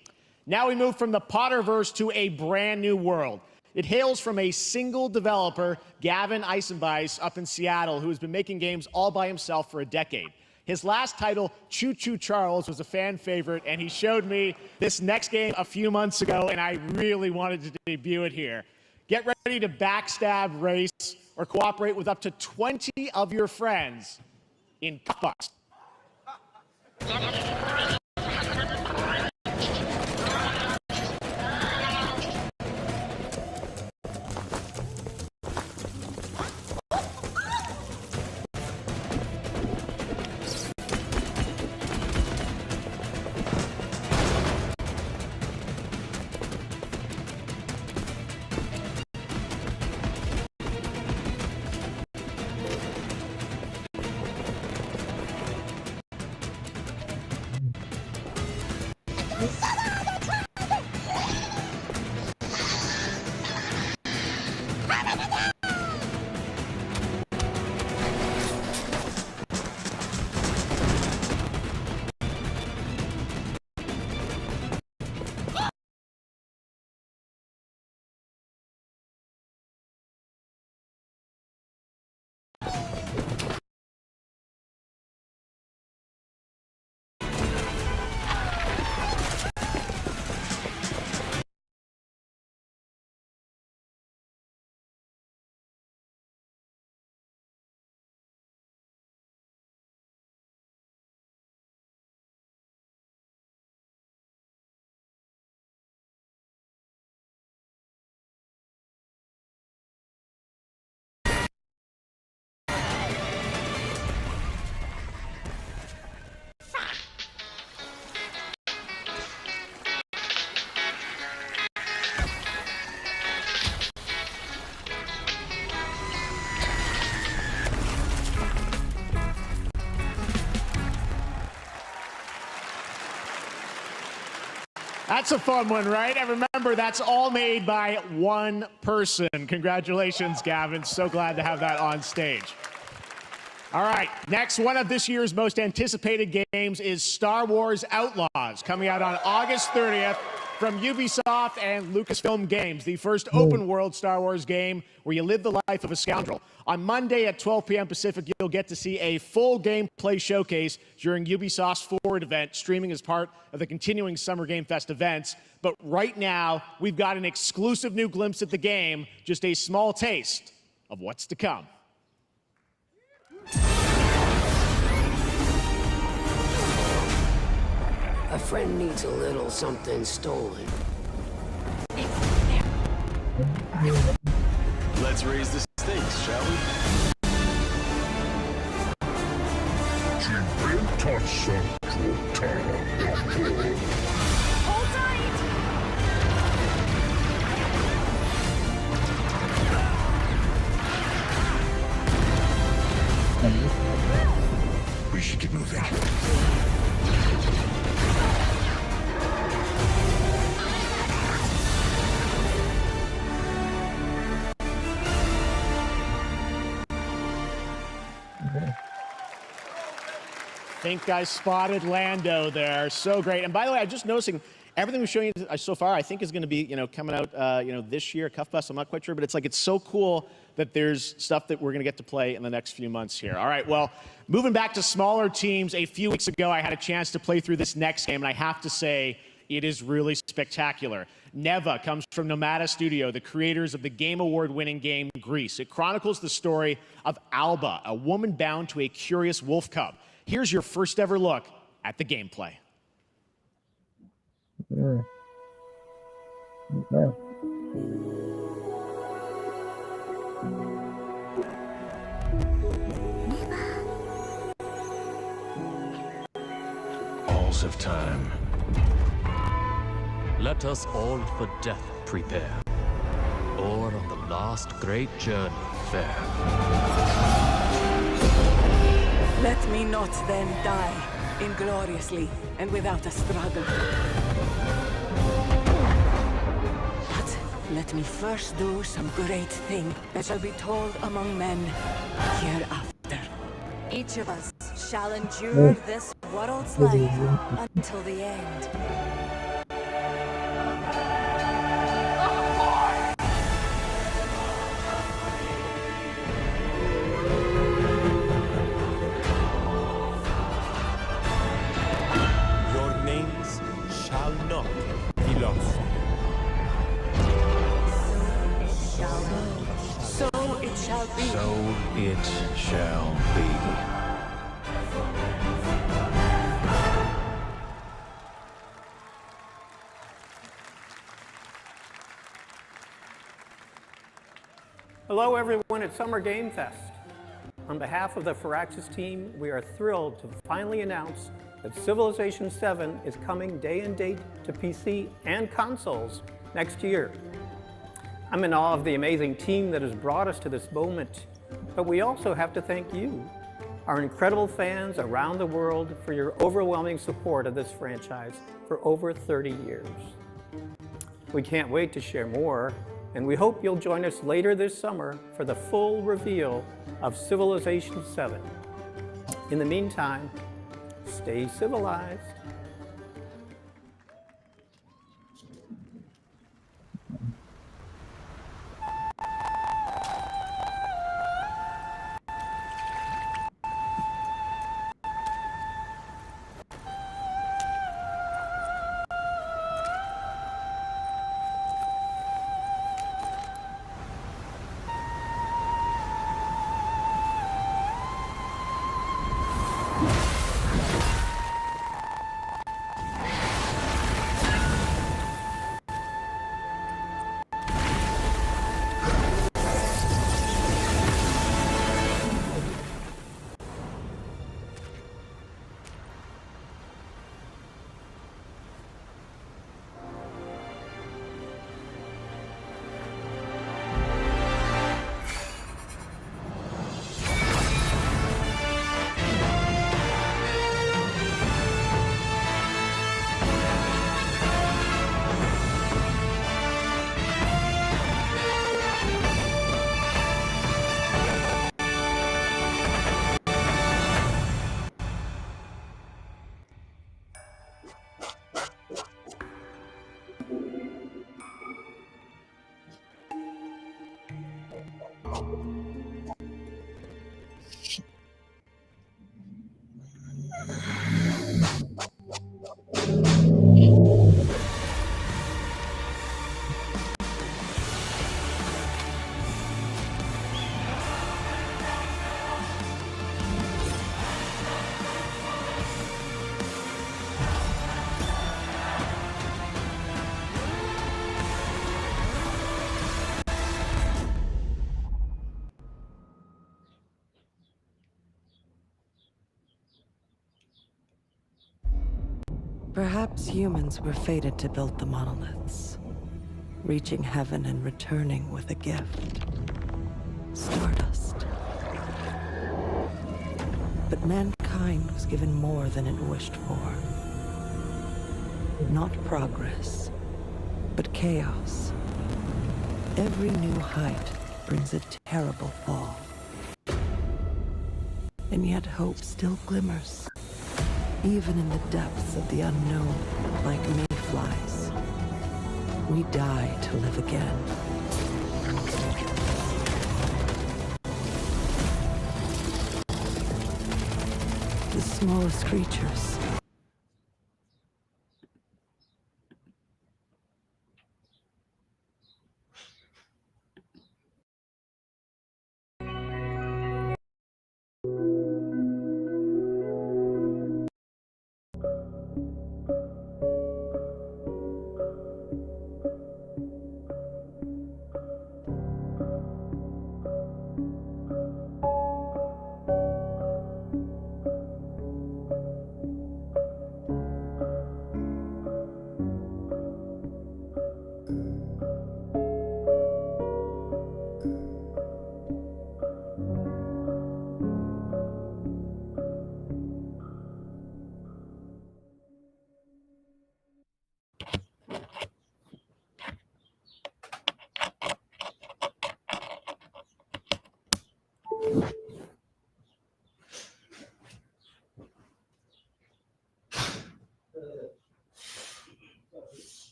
Now we move from the Potterverse to a brand new world. It hails from a single developer, Gavin Eisenbeis, up in Seattle, who has been making games all by himself for a decade. His last title, Choo Choo Charles, was a fan favorite, and he showed me this next game a few months ago, and I really wanted to debut it here. Get ready to backstab, race, or cooperate with up to 20 of your friends in Cuffbust. That's a fun one, right? And remember, that's all made by one person. Congratulations, Gavin. So glad to have that on stage. All right, next, one of this year's most anticipated games is Star Wars Outlaws, coming out on August 30th from Ubisoft and Lucasfilm Games, the first open-world Star Wars game where you live the life of a scoundrel. On Monday at 12 p.m. Pacific, you'll get to see a full gameplay showcase during Ubisoft's Forward event, streaming as part of the continuing Summer Game Fest events. But right now, we've got an exclusive new glimpse at the game, just a small taste of what's to come. A friend needs a little something stolen. Let's raise the stakes, shall we? Hold tight! We should get moving. I think I spotted Lando there. So great. And by the way, I'm just noticing everything we're showing you so far, I think is going to be, coming out, this year, Cuffbust. I'm not quite sure, but it's so cool that there's stuff that we're going to get to play in the next few months here. All right, well, moving back to smaller teams, a few weeks ago, I had a chance to play through this next game, and I have to say, it is really spectacular. Neva comes from Nomada Studio, the creators of the Game Award-winning game Grease. It chronicles the story of Alba, a woman bound to a curious wolf cub. Here's your first ever look at the gameplay. Yeah. Okay. Halls of time. Let us all for death prepare, or on the last great journey fare. Let me not then die ingloriously and without a struggle. But let me first do some great thing that shall be told among men hereafter. Each of us shall endure this world's life until the end. shall be. So it shall be. Hello everyone at Summer Game Fest. On behalf of the Firaxis team, we are thrilled to finally announce that Civilization 7 is coming day and date to PC and consoles next year. I'm in awe of the amazing team that has brought us to this moment, but we also have to thank you, our incredible fans around the world, for your overwhelming support of this franchise for over 30 years. We can't wait to share more, and we hope you'll join us later this summer for the full reveal of Civilization 7. In the meantime, stay civilized. Perhaps humans were fated to build the monoliths, reaching heaven and returning with a gift. Stardust. But mankind was given more than it wished for. Not progress, but chaos. Every new height brings a terrible fall. And yet hope still glimmers. Even in the depths of the unknown, like mayflies, we die to live again. The smallest creatures.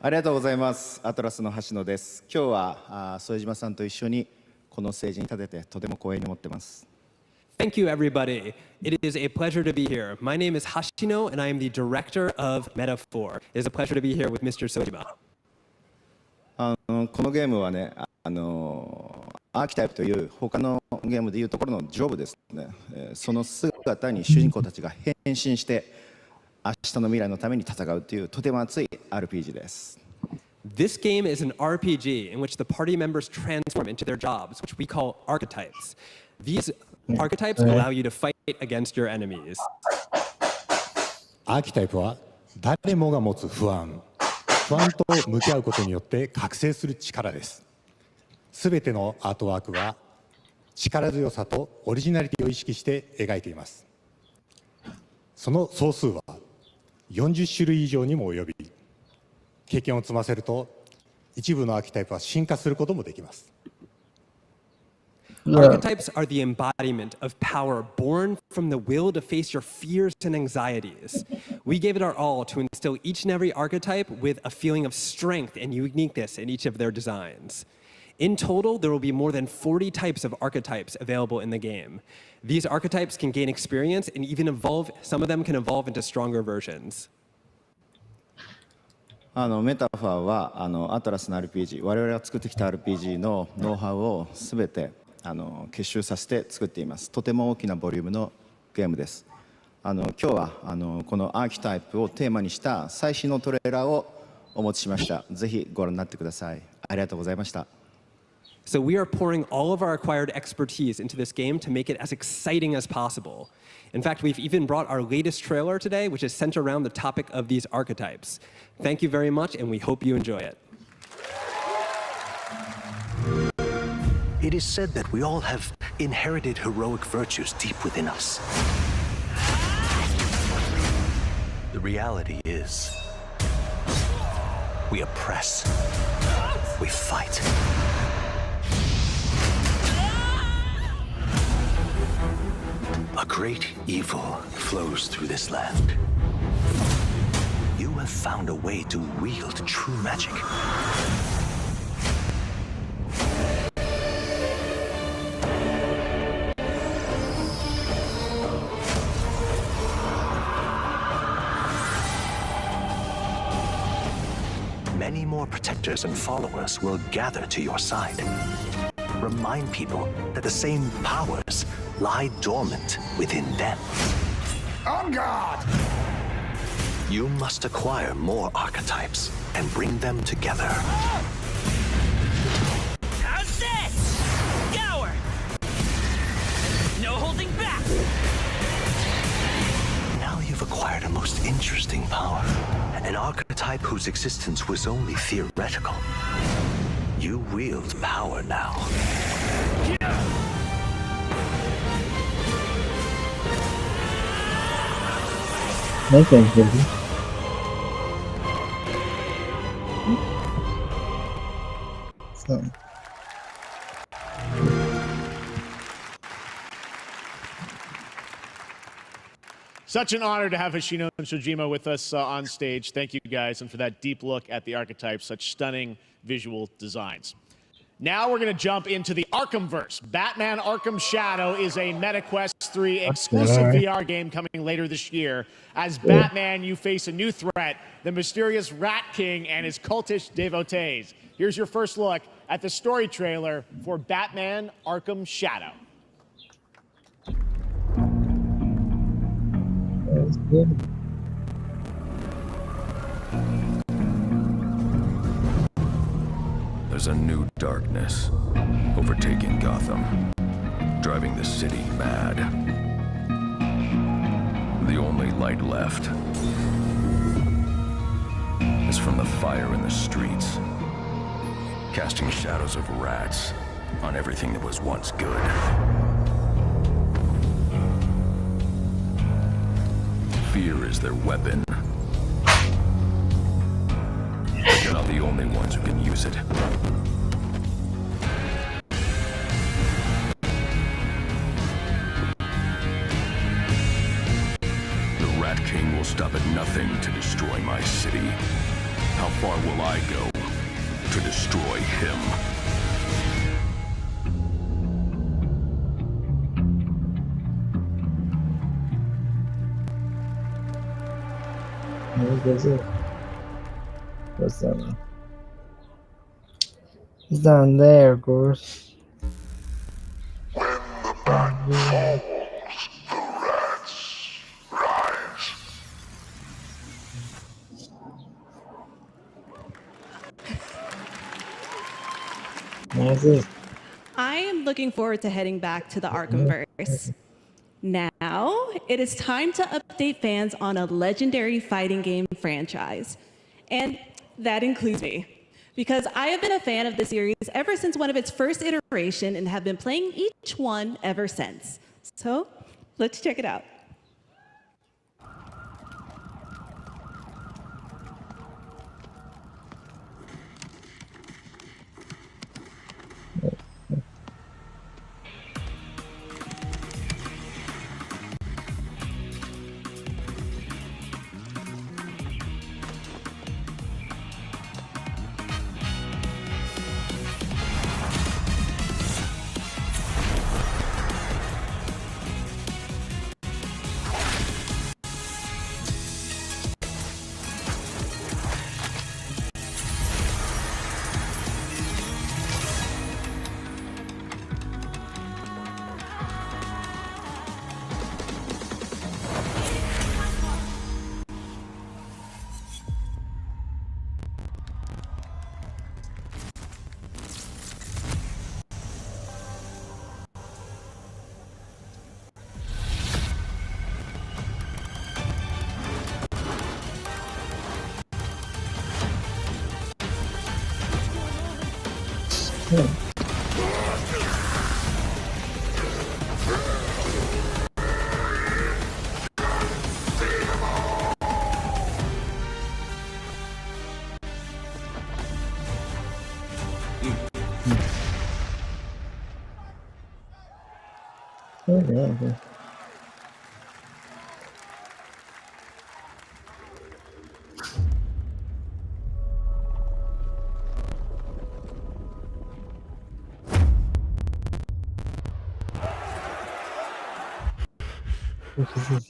ありがとうございます。アトラスの橋野です。今日は副島さんと一緒にこのステージに立ててとても光栄に思ってます。Thank you, everybody. It is a pleasure to be here. My name is Hashino, and I am the director of Metaphor. It is a pleasure to be here with Mr. Sojima. このゲームはね、アーキタイプという他のゲームでいうところのジョブですね。その姿に主人公たちが変身して明日の未来のために戦うというとても熱い RPG です。This game is an RPG in which the party members transform into their jobs, which we call archetypes. These archetypes allow you to fight against your enemies. アーキタイプは誰もが持つ不安と向き合うことによって覚醒する力です。すべてのアートワークは力強さとオリジナリティを意識して描いています。その総数は40種類以上にも及び、経験を積ませると一部のアーキタイプは進化することもできます。Archetypes are the embodiment of power born from the will to face your fears and anxieties. We gave it our all to instill each and every archetype with a feeling of strength and uniqueness in each of their designs. In total, there will be more than 40 types of archetypes available in the game. These archetypes can gain experience and even evolve. Some of them can evolve into stronger versions. メタファーはアトラスの RPG、我々が作ってきた RPG のノウハウをすべて結集させて作っています。とても大きなボリュームのゲームです。今日はこのアーキタイプをテーマにした最新のトレーラーをお持ちしました。ぜひご覧になってください。ありがとうございました。So we are pouring all of our acquired expertise into this game to make it as exciting as possible. In fact, we've even brought our latest trailer today, which is centered around the topic of these archetypes. Thank you very much, and we hope you enjoy it. It is said that we all have inherited heroic virtues deep within us. The reality is, we oppress, we fight. A great evil flows through this land. You have found a way to wield true magic. Many more protectors and followers will gather to your side. Remind people that the same powers lie dormant within them. On guard! You must acquire more archetypes and bring them together. How's this? Gower! No holding back! Now you've acquired a most interesting power. An archetype whose existence was only theoretical. You wield power now. No thanks, baby. So. Such an honor to have Hoshino and Shojima with us on stage. Thank you guys, and for that deep look at the archetypes, such stunning visual designs. Now we're going to jump into the Arkhamverse. Batman Arkham Shadow is a MetaQuest 3 exclusive VR game coming later this year. As Batman, you face a new threat, the mysterious Rat King and his cultish devotees. Here's your first look at the story trailer for Batman Arkham Shadow. That's good. There's a new darkness overtaking Gotham, driving the city mad. The only light left is from the fire in the streets, casting shadows of rats on everything that was once good. Fear is their weapon. They're not the only ones who can use it. The Rat King will stop at nothing to destroy my city. How far will I go to destroy him? What's that one? It's down there, of course. When the bat falls, the rats rise. That's it. I am looking forward to heading back to the Arkhamverse. Now, it is time to update fans on a legendary fighting game franchise. And that includes me. Because I have been a fan of the series ever since one of its first iteration and have been playing each one ever since. So, let's check it out. Okay. What is this?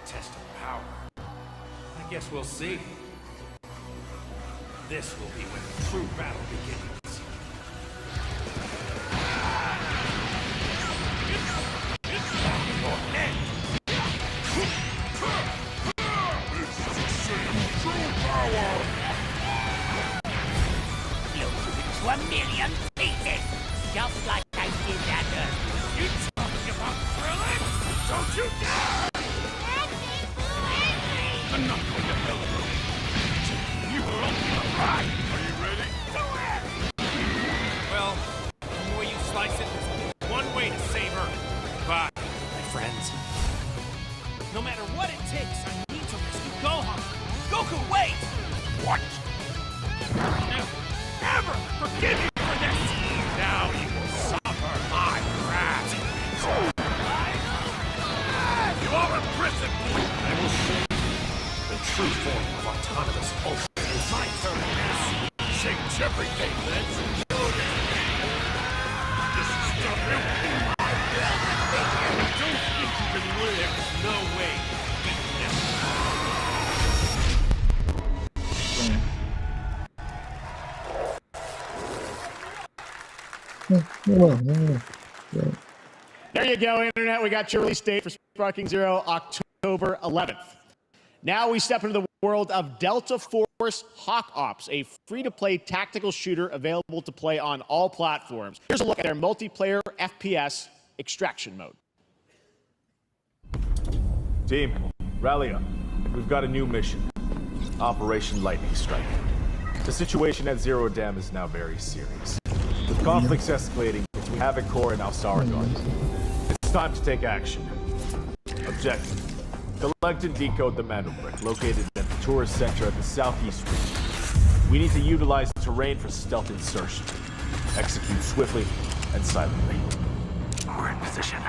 Test of power. I guess we'll see. This will be when the true battle begins. To a million pieces, just like I did that earlier. You talking about thrilling? Don't you dare! I'm not going to hell alone. You were only a ride. Are you ready? Do it! Well, the way you slice it, there's one way to save her. Bye, my friends. No matter what it takes, I need to rescue Gohan. Goku, wait! What? Never forgive you for this! Now you will suffer my wrath! prepaid. Let's do this. This is stuff you don't think you can live. There's no way. There you go, Internet. We got your release date for Sparking Zero, October 11th. Now we step into the world of Delta Force Hawk Ops, a free-to-play tactical shooter available to play on all platforms. Here's a look at their multiplayer FPS extraction mode. Team, rally up. We've got a new mission. Operation Lightning Strike. The situation at Zero Dam is now very serious. With conflicts escalating between Havoc Corps and Al-Saragon, it's time to take action. Objective: collect and decode the Manobrick located at the tourist center at the southeast region. We need to utilize terrain for stealth insertion. Execute swiftly and silently. We're in position.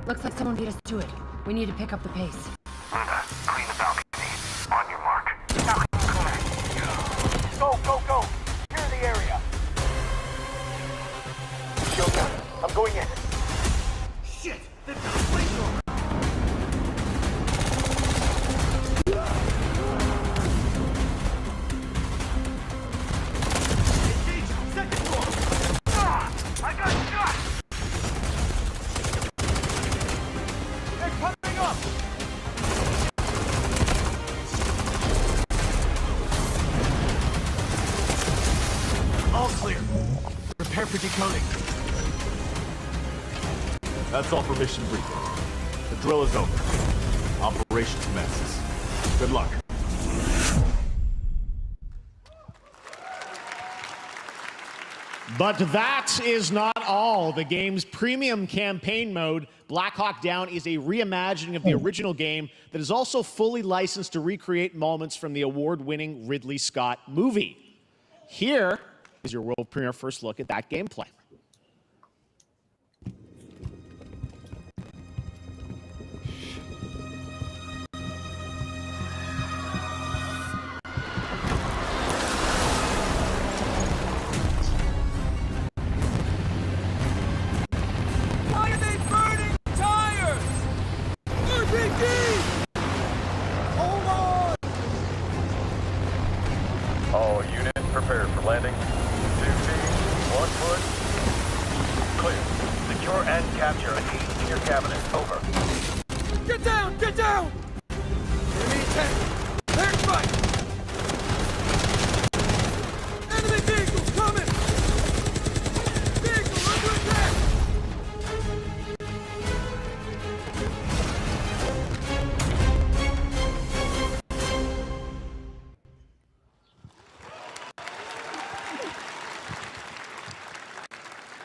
Looks like someone beat us to it. We need to pick up the pace. Luna, clean the balcony. On your mark. Go, go, go! Clear the area! Shield down. I'm going in. Shit! They've got a flamethrower! Engage! Second floor! Ah! I got shot! They're coming up! All clear. Prepare for decoding. That's all for mission briefing. The drill is over. Operation commences. Good luck. But that is not all. The game's premium campaign mode, Black Hawk Down, is a reimagining of the original game that is also fully licensed to recreate moments from the award-winning Ridley Scott movie. Here is your world premiere first look at that gameplay. Why are they burning tires? RPG! Hold on! All units prepared for landing. 2 teams, 1 foot. Clear. Secure and capture a key in your cabinet. Over. Get down! Get down! Enemy attack! Air strike! Enemy vehicles coming! Vehicle under attack!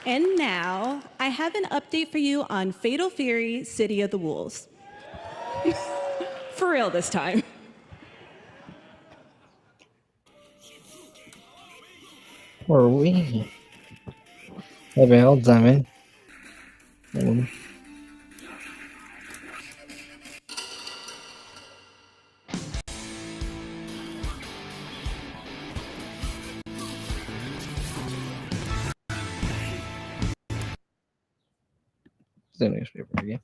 And now, I have an update for you on Fatal Fury: City of the Wolves. For real this time. Or we? Ja, ben al damn. The newspaper again.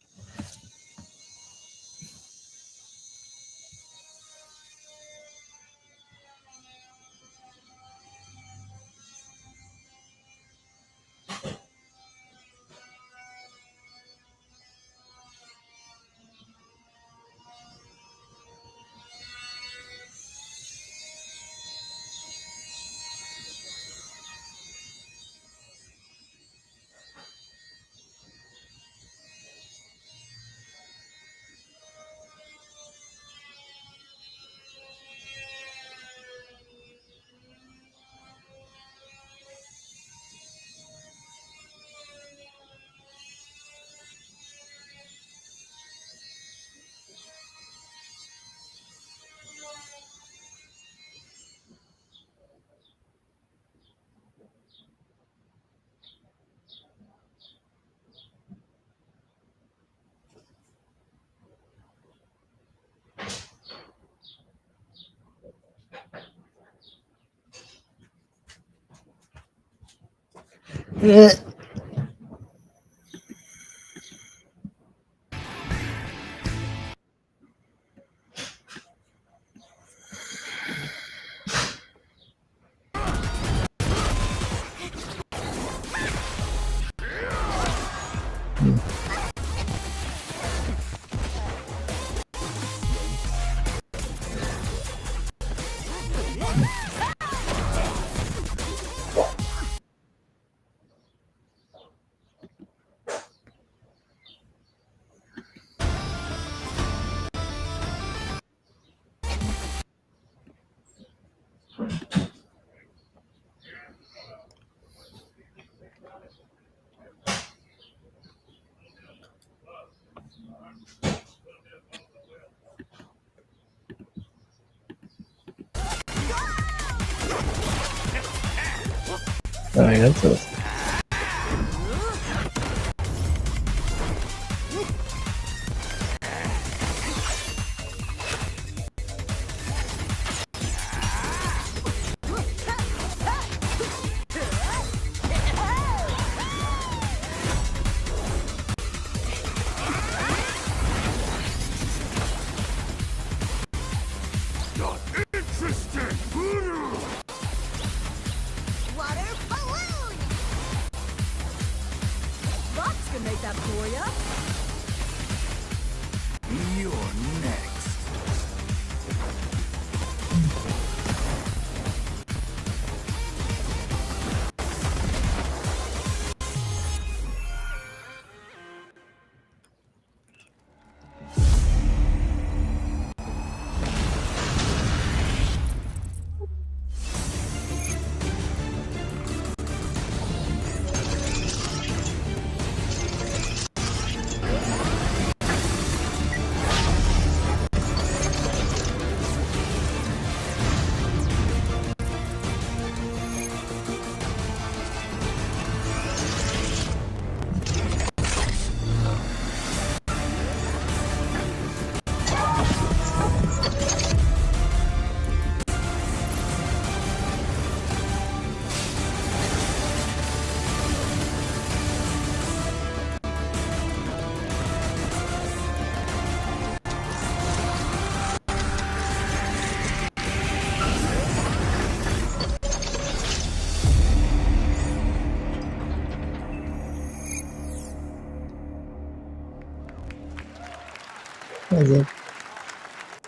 Oh, yeah, that's us. Water balloon! Lots can make that for ya. You're next.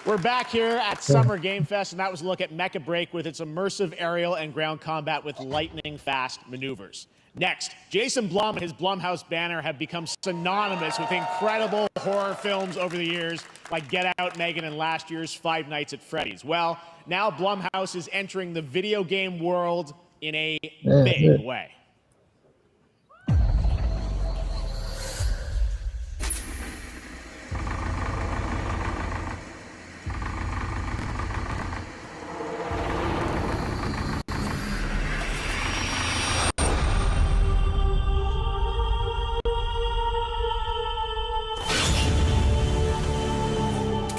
We're back here at Summer Game Fest, and that was a look at Mecha Break with its immersive aerial and ground combat with lightning-fast maneuvers. Next, Jason Blum and his Blumhouse banner have become synonymous with incredible horror films over the years, like Get Out, Megan, and last year's Five Nights at Freddy's. Well, now Blumhouse is entering the video game world in a big way.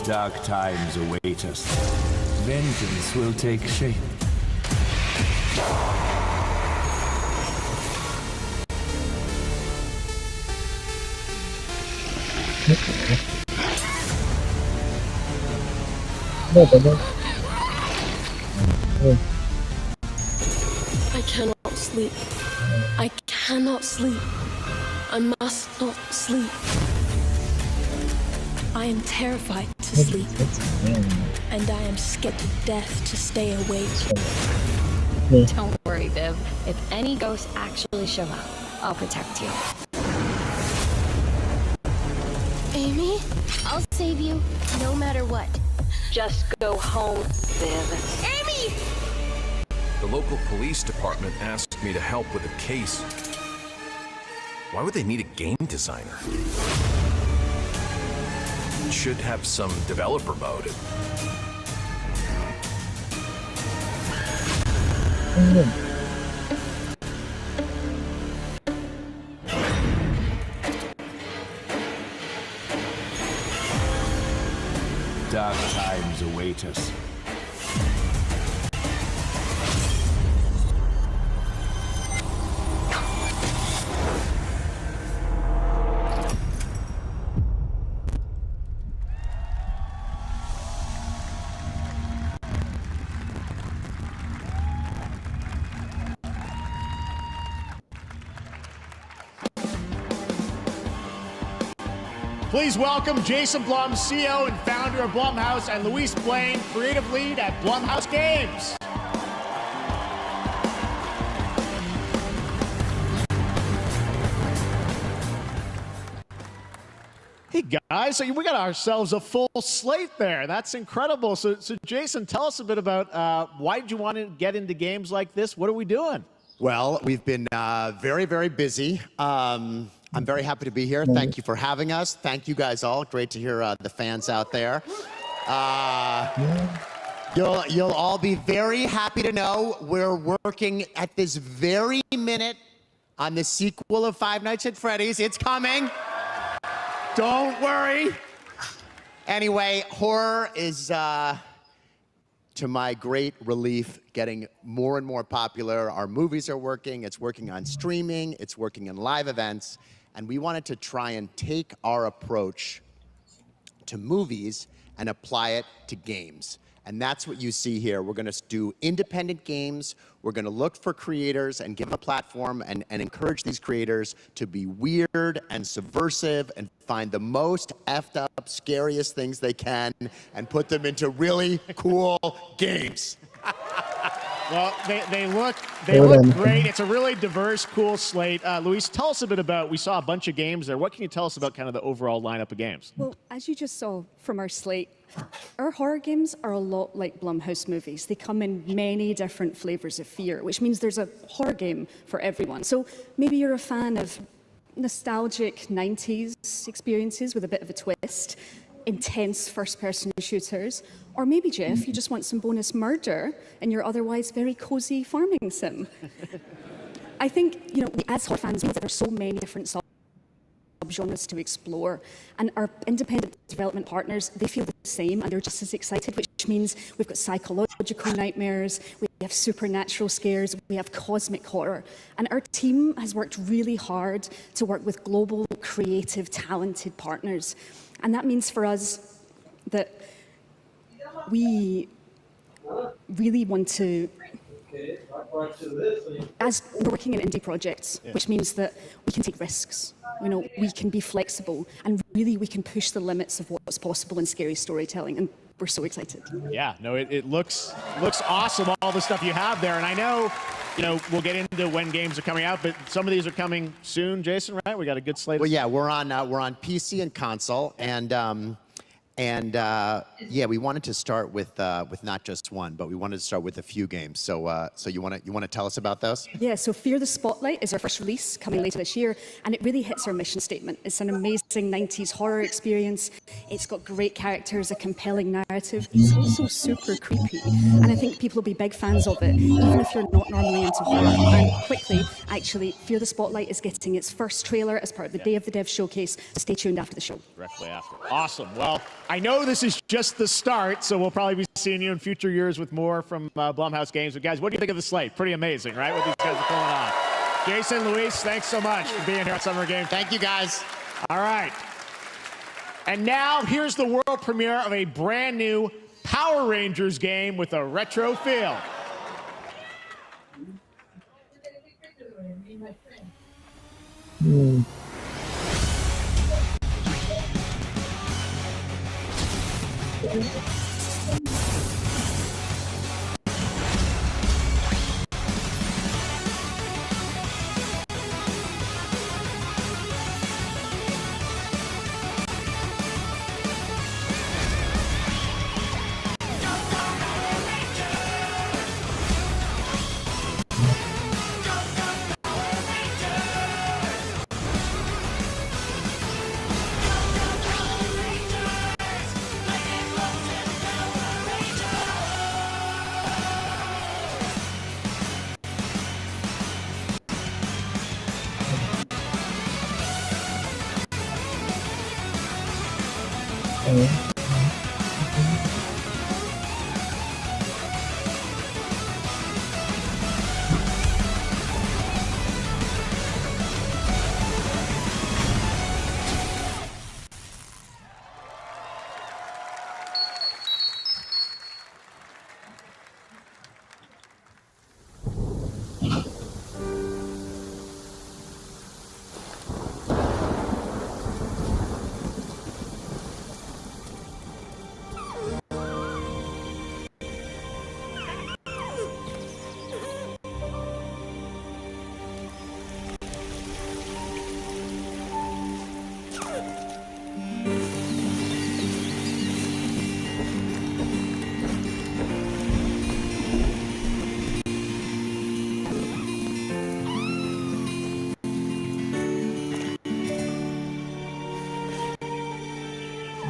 Dark times await us. Vengeance will take shape. I cannot sleep. I cannot sleep. I must not sleep. I am terrified to sleep, and I am scared to death to stay awake. Don't worry, Viv. If any ghosts actually show up, I'll protect you. Amy? I'll save you, no matter what. Just go home, Viv. Amy! The local police department asked me to help with a case. Why would they need a game designer? Should have some developer mode. Dark times await us. Please welcome Jason Blum, CEO and founder of Blumhouse, and Luis Blaine, creative lead at Blumhouse Games. Hey guys, so we got ourselves a full slate there. That's incredible. So Jason, tell us a bit about why did you want to get into games like this? What are we doing? Well, we've been very, very busy. I'm very happy to be here. Thank you for having us. Thank you guys all. Great to hear the fans out there. You'll all be very happy to know we're working at this very minute on the sequel of Five Nights at Freddy's. It's coming. Don't worry. Anyway, horror is, to my great relief, getting more and more popular. Our movies are working. It's working on streaming. It's working in live events. And we wanted to try and take our approach to movies and apply it to games. And that's what you see here. We're going to do independent games. We're going to look for creators and give them a platform and encourage these creators to be weird and subversive and find the most effed up, scariest things they can and put them into really cool games. Well, they look great. It's a really diverse, cool slate. Luis, tell us a bit about, we saw a bunch of games there. What can you tell us about kind of the overall lineup of games? Well, as you just saw from our slate, our horror games are a lot like Blumhouse movies. They come in many different flavors of fear, which means there's a horror game for everyone. So maybe you're a fan of nostalgic 90s experiences with a bit of a twist, intense first-person shooters, or maybe, Jeff, you just want some bonus murder in your otherwise very cozy farming sim. I think, as horror fans, we know that there's so many different subgenres to explore, and our independent development partners, they feel the same, and they're just as excited, which means we've got psychological nightmares, we have supernatural scares, we have cosmic horror, and our team has worked really hard to work with global, creative, talented partners. And that means for us that we really want to, as we're working in indie projects, which means that we can take risks, we can be flexible, and really we can push the limits of what's possible in scary storytelling, and we're so excited. Yeah, no, it looks awesome, all the stuff you have there, and I know, we'll get into when games are coming out, but some of these are coming soon, Jason, right? We got a good slate. Well, yeah, we're on PC and console, and yeah, we wanted to start with not just one, but we wanted to start with a few games. So you want to tell us about those? Yeah. So Fear the Spotlight is our first release coming later this year, and it really hits our mission statement. It's an amazing 90s horror experience. It's got great characters, a compelling narrative. It's also super creepy, and I think people will be big fans of it, even if you're not normally into horror. And quickly, actually, Fear the Spotlight is getting its first trailer as part of the Day of the Dev showcase. So stay tuned after the show. Directly after. Awesome. Well, I know this is just the start, so we'll probably be seeing you in future years with more from Blumhouse Games. But guys, what do you think of the slate? Pretty amazing, right? What these guys are pulling on. Jason, Luis, thanks so much for being here at Summer Game. Thank you, guys. All right. And now here's the world premiere of a brand new Power Rangers game with a retro feel.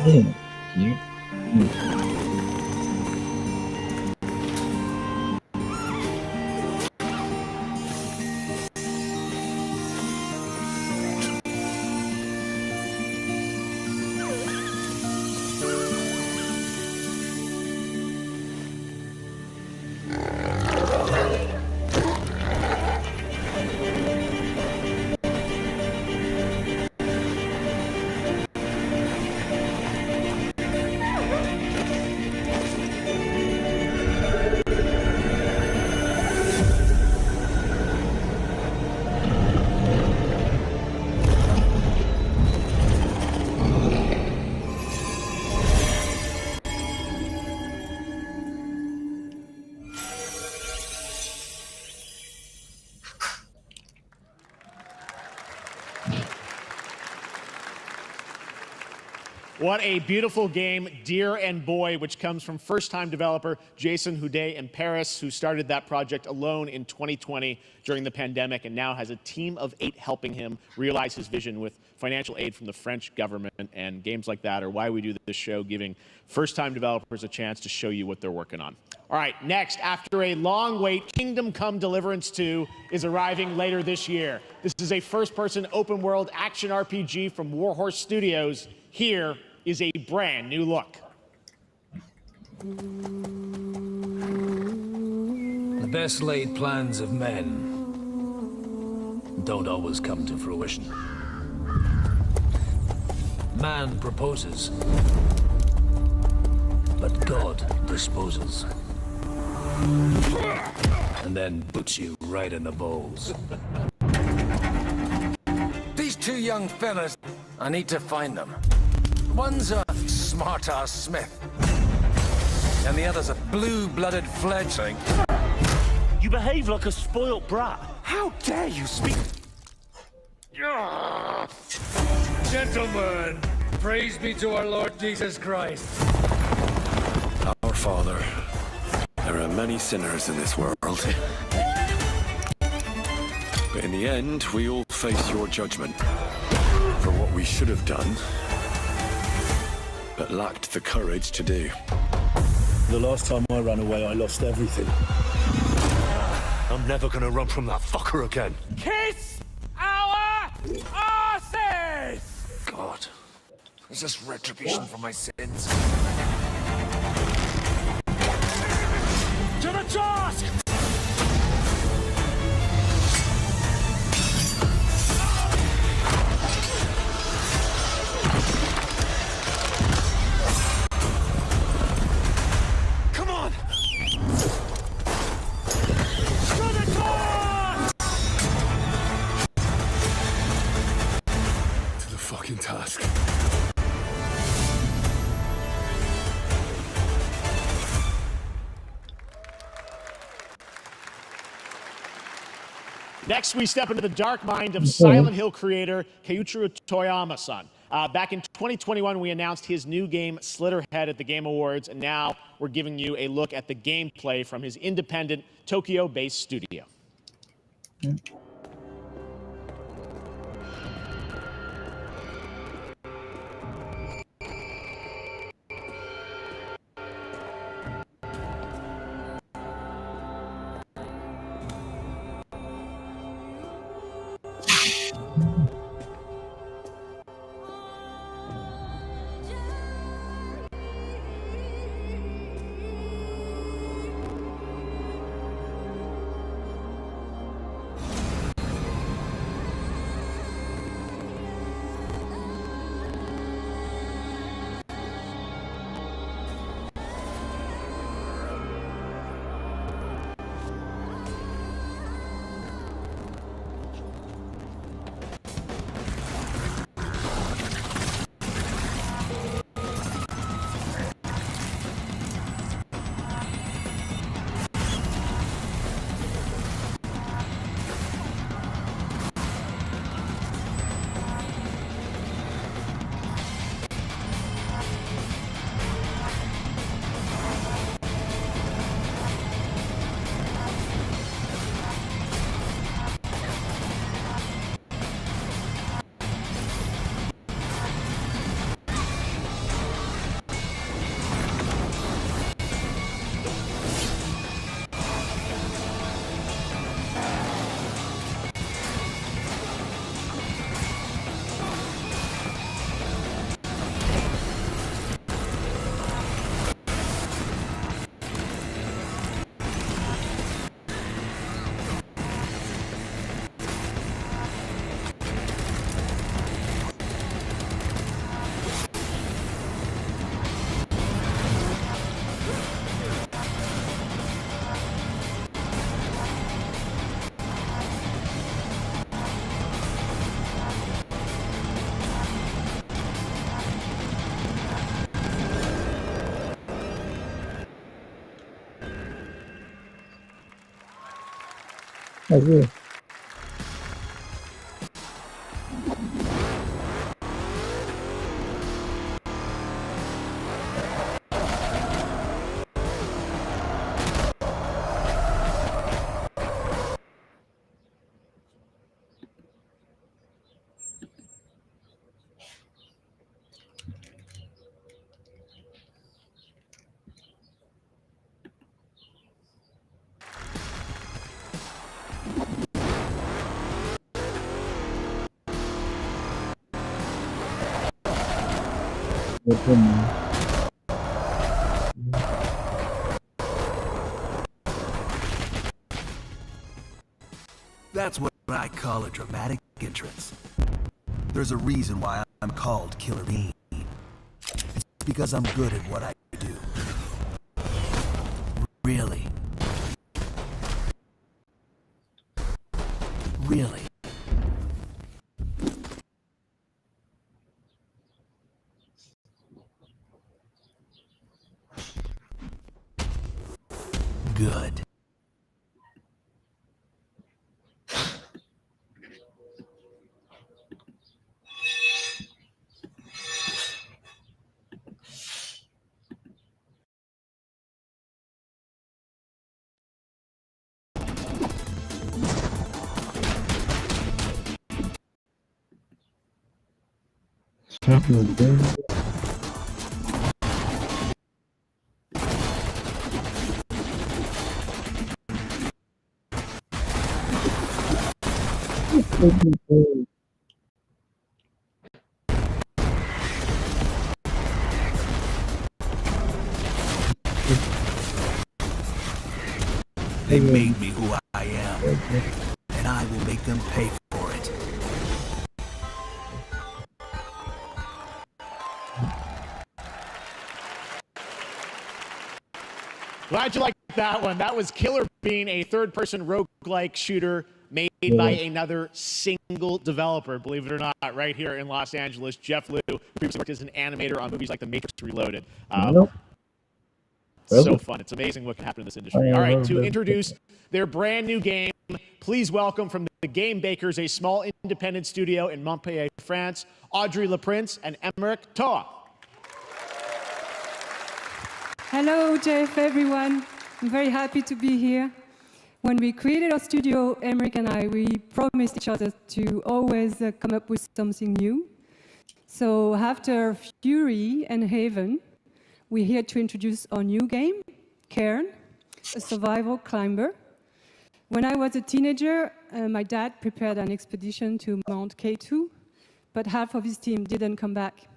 Cute. What a beautiful game, Dear and Boy, which comes from first-time developer Jason Houdet in Paris, who started that project alone in 2020 during the pandemic and now has a team of 8 helping him realize his vision with financial aid from the French government. And games like that are why we do this show, giving first-time developers a chance to show you what they're working on. All right, next, after a long wait, Kingdom Come Deliverance 2 is arriving later this year. This is a first-person open-world action RPG from Warhorse Studios. Here is a brand new look. The best laid plans of men don't always come to fruition. Man proposes, but God disposes. And then puts you right in the bowls. These 2 young fellas, I need to find them. One's a smart-ass Smith, and the other's a blue-blooded fledgling. You behave like a spoilt brat. How dare you speak? Gentlemen, praise be to our Lord Jesus Christ. Our Father, there are many sinners in this world. But in the end, we all face your judgment for what we should have done, but lacked the courage to do. The last time I ran away, I lost everything. I'm never gonna run from that fucker again. Kiss our asses! God, is this retribution for my sins? To the task! Fucking task. Next, we step into the dark mind of Silent Hill creator Keiichiro Toyama-san. Back in 2021, we announced his new game, Slitterhead, at the Game Awards, and now we're giving you a look at the gameplay from his independent, Tokyo-based studio. I agree. That's what I call a dramatic entrance. There's a reason why I'm called Killer Bean. It's because I'm good at what I do. Really. Really. Good. They made me who I am, and I will make them pay for it. Glad you liked that one. That was Killer Bean, a third-person roguelike shooter made by another single developer, believe it or not, right here in Los Angeles. Jeff Liu, who previously worked as an animator on movies like The Matrix Reloaded. So fun. It's amazing what can happen in this industry. All right, to introduce their brand new game, please welcome from the Game Bakers, a small independent studio in Montpellier, France, Audrey Laprince and Emmerich Toa. Hello, Jeff, everyone. I'm very happy to be here. When we created our studio, Emmerich and I, we promised each other to always come up with something new. So after Fury and Haven, we're here to introduce our new game, Cairn, a survival climber. When I was a teenager, my dad prepared an expedition to Mount K2, but half of his team didn't come back.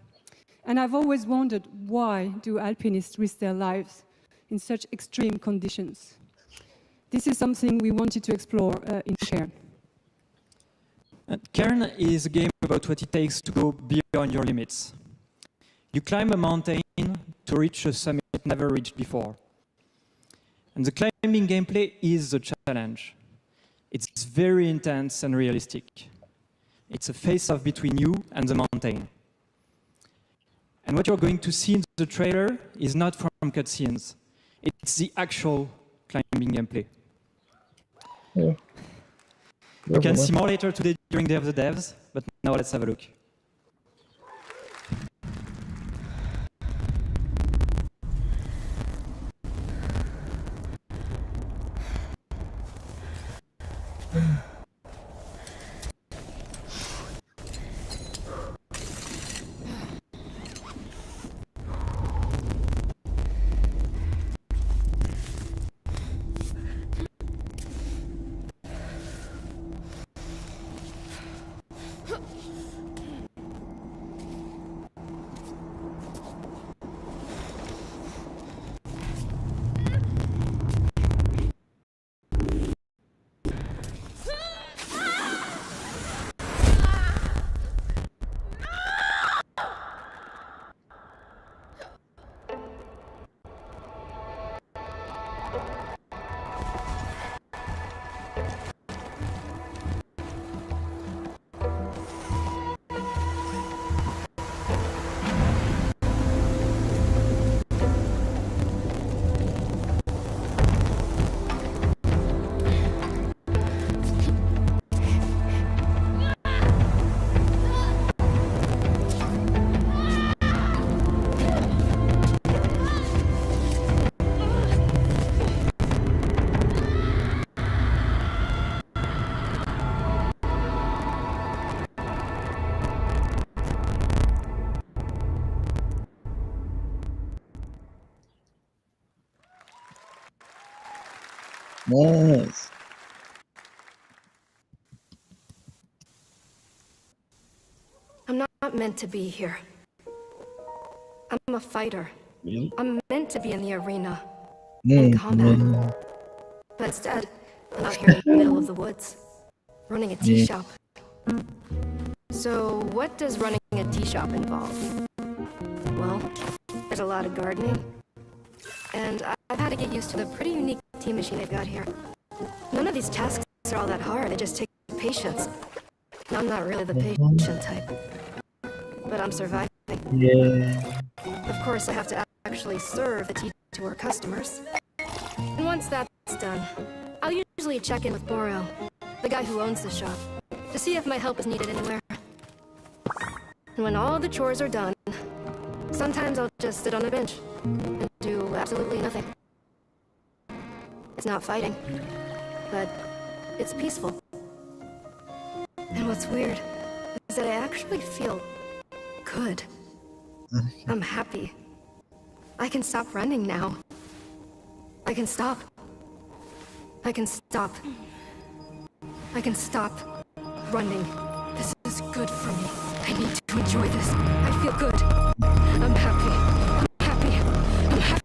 And I've always wondered, why do alpinists risk their lives in such extreme conditions? This is something we wanted to explore in Cairn. Cairn is a game about what it takes to go beyond your limits. You climb a mountain to reach a summit never reached before. And the climbing gameplay is the challenge. It's very intense and realistic. It's a face-off between you and the mountain. And what you're going to see in the trailer is not from cutscenes. It's the actual climbing gameplay. Yeah. You can see more later today during Day of the Devs, but now let's have a look. Nice. I'm not meant to be here. I'm a fighter. Really? I'm meant to be in the arena, in combat. Mm. But instead, I'm out here in the middle of the woods, running a tea shop. So what does running a tea shop involve? Well, there's a lot of gardening. And I've had to get used to the pretty unique tea machine they've got here. None of these tasks are all that hard, they just take patience. I'm not really the patient type. But I'm surviving. Yeah. Of course, I have to actually serve the tea to our customers. And once that's done, I'll usually check in with Boro, the guy who owns the shop, to see if my help is needed anywhere. And when all the chores are done, sometimes I'll just sit on a bench and do absolutely nothing. It's not fighting, but it's peaceful. And what's weird is that I actually feel good. I'm happy. I can stop running now. I can stop. I can stop. I can stop running. This is good for me. I need to enjoy this. I feel good. I'm happy. I'm happy. I'm happy.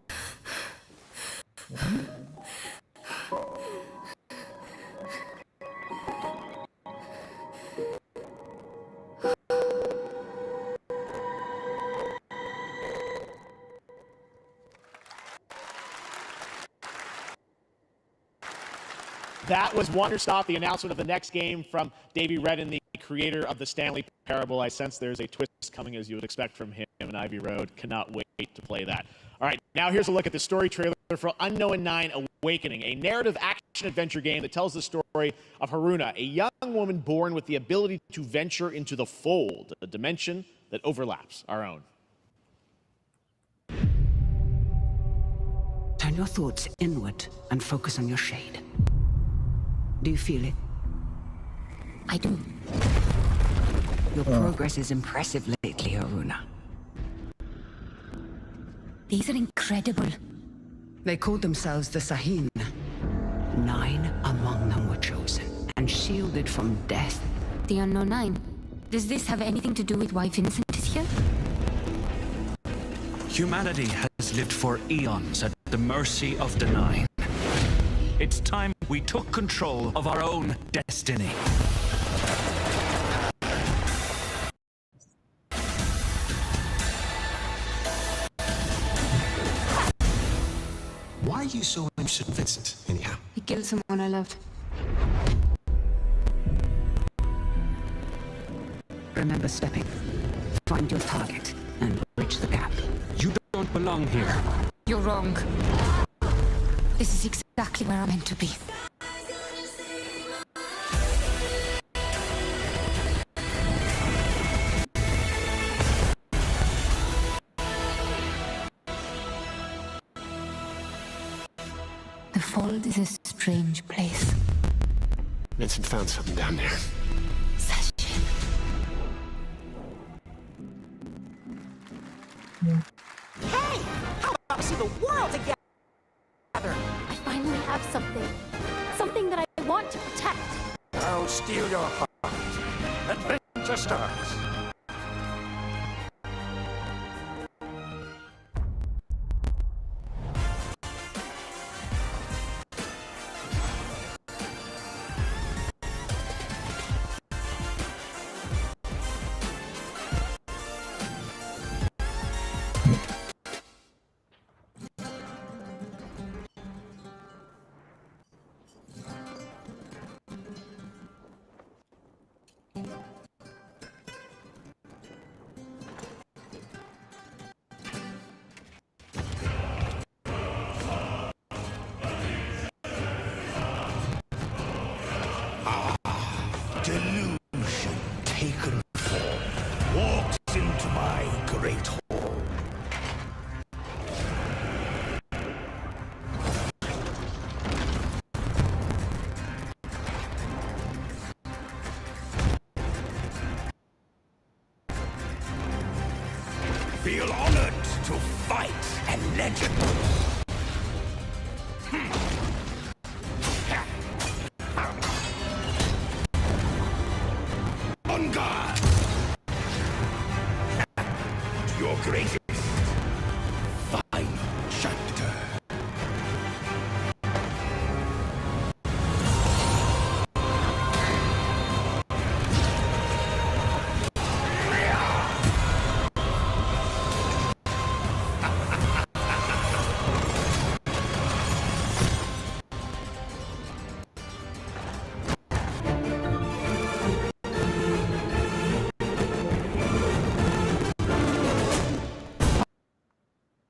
That was Wonderstop, the announcement of the next game from Davey Redden, the creator of the Stanley Parable. I sense there's a twist coming, as you would expect from him in Ivy Road. Cannot wait to play that. All right, now here's a look at the story trailer for Unknown 9 Awakening, a narrative action-adventure game that tells the story of Haruna, a young woman born with the ability to venture into the fold, a dimension that overlaps our own. Turn your thoughts inward and focus on your shade. Do you feel it? I do. Your progress is impressive lately, Haruna. These are incredible. They called themselves the Sahin. 9 among them were chosen and shielded from death. The Unknown 9. Does this have anything to do with why Vincent is here? Humanity has lived for eons at the mercy of the 9. It's time we took control of our own destiny. Why are you so interested in Vincent, anyhow? He killed someone I loved. Remember stepping. Find your target and bridge the gap. You don't belong here. You're wrong. This is exactly where I'm meant to be. The Fold is a strange place. Vincent found something down there. Hey! How about we see the world together? I finally have something. Something that I want to protect. I'll steal your heart. Adventure starts. Delusion taken form walks into my great hall. Feel honored to fight a legend. greatest. Final chapter.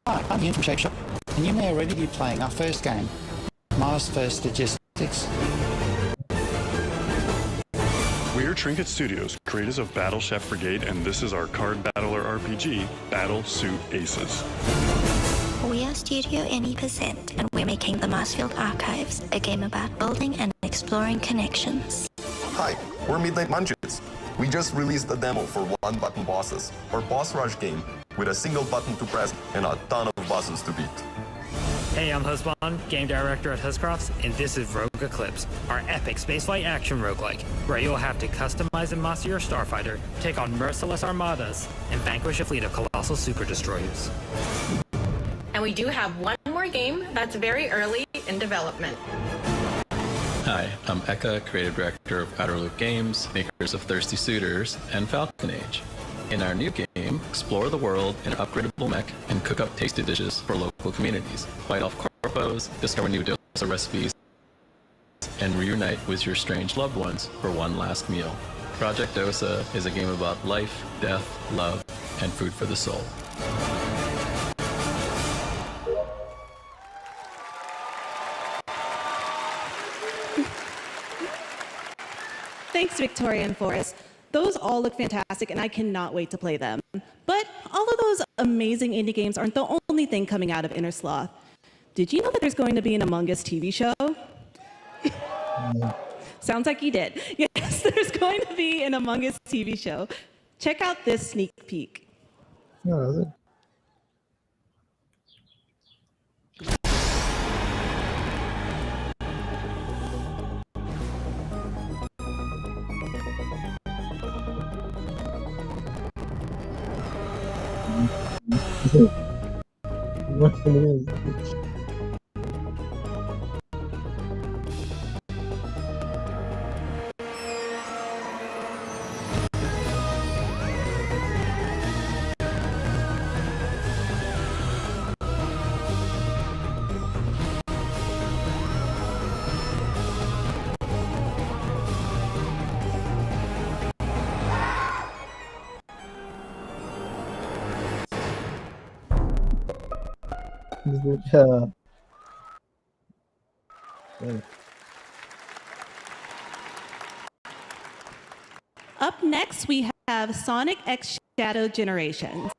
Hi, I'm Ian from Shapeshot, and you may already be playing our first game, Mars First Logistics. We're Trinket Studios, creators of Battle Chef Brigade, and this is our card battler RPG, Battle Suit Aces. We are Studio Any%, and we're making the Marsfield Archives, a game about building and exploring connections. Hi, we're Midnight Munches. We just released a demo for one-button bosses, or boss rush game, with a single button to press and a ton of bosses to beat. Hey, I'm Husband, game director at Huscrofts, and this is Rogue Eclipse, our epic spaceflight action roguelike, where you'll have to customize and master your starfighter, take on merciless armadas, and vanquish a fleet of colossal super destroyers. And we do have one more game that's very early in development. Hi, I'm Eka, creative director of Outer Loop Games, makers of Thirsty Suitors and Falcon Age. In our new game, explore the world in an upgradable mech and cook up tasty dishes for local communities. Fight off corpos, discover new dosa recipes, and reunite with your strange loved ones for one last meal. Project Dosa is a game about life, death, love, and food for the soul. Thanks, Victoria and Forrest. Those all look fantastic, and I cannot wait to play them. But all of those amazing indie games aren't the only thing coming out of Inner Sloth. Did you know that there's going to be an Among Us TV show? Sounds like you did. Yes, there's going to be an Among Us TV show. Check out this sneak peek. Oh, what it is? Up next, we have Sonic X Shadow Generations.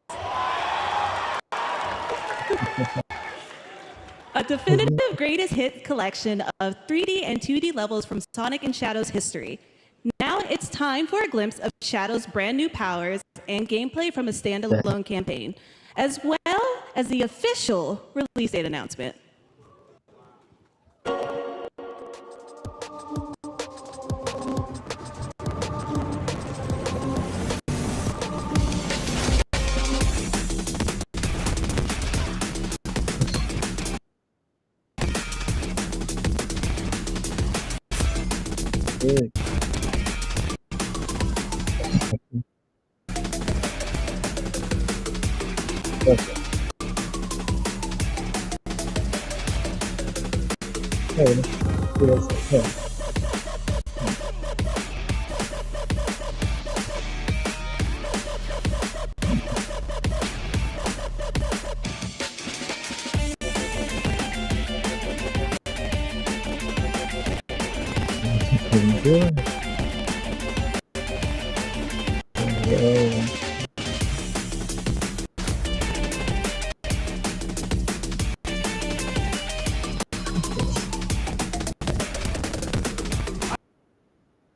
A definitive greatest hits collection of 3D and 2D levels from Sonic and Shadow's history. Now it's time for a glimpse of Shadow's brand new powers and gameplay from a standalone campaign, as well as the official release date announcement. Good. Okay. Hey, yes, Good.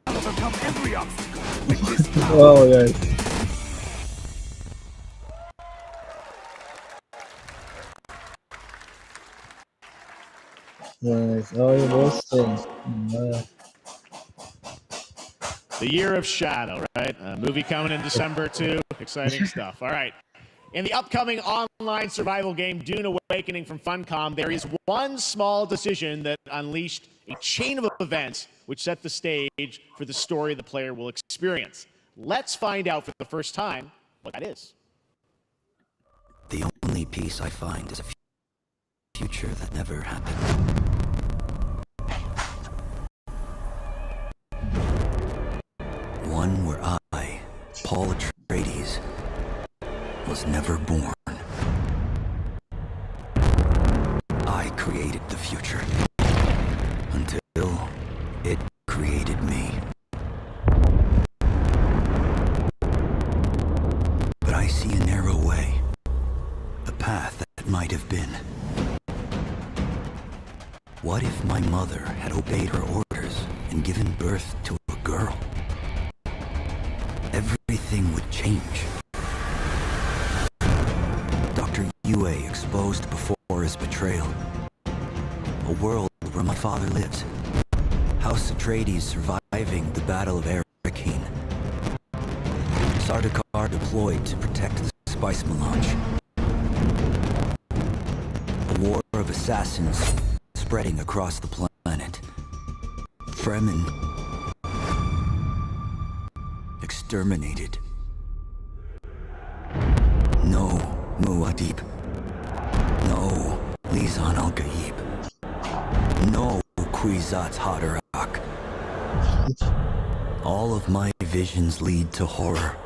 Overcome every obstacle. Oh, yes. Nice. Oh, you're roasting. The Year of Shadow, right? A movie coming in December, too. Exciting stuff. All right. In the upcoming online survival game Dune Awakening from Funcom, there is one small decision that unleashed a chain of events which set the stage for the story the player will experience. Let's find out for the first time what that is. The only peace I find is a future that never happened. One where I, Paul Atreides, was never born. I created the future until it created me. But I see a narrow way, a path that might have been. What if my mother had obeyed her orders and given birth to a girl? Everything would change. Dr. Yue exposed before his betrayal. A world where my father lives. House Atreides surviving the Battle of Arrakeen. Sardaukar deployed to protect the spice melange. A war of assassins spreading across the planet. Fremen exterminated. No Muad'Dib. No Lisan al-Gaib. No Kwisatz Haderach. All of my visions lead to horror.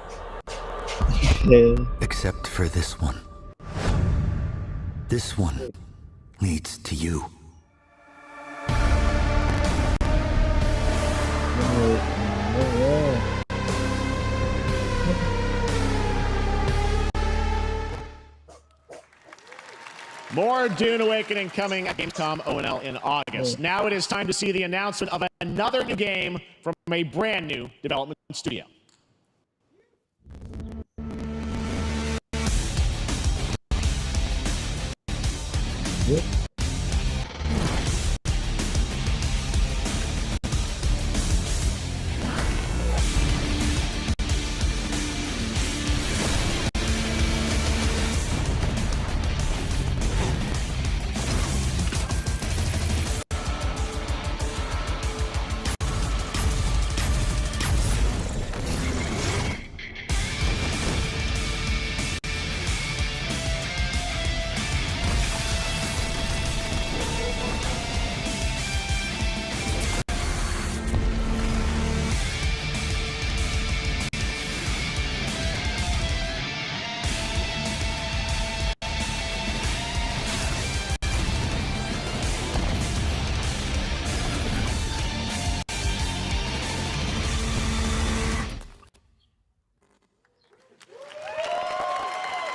Except for this one. This one leads to you. More Dune Awakening coming at Gamescom ONL in August. Now it is time to see the announcement of another new game from a brand new development studio.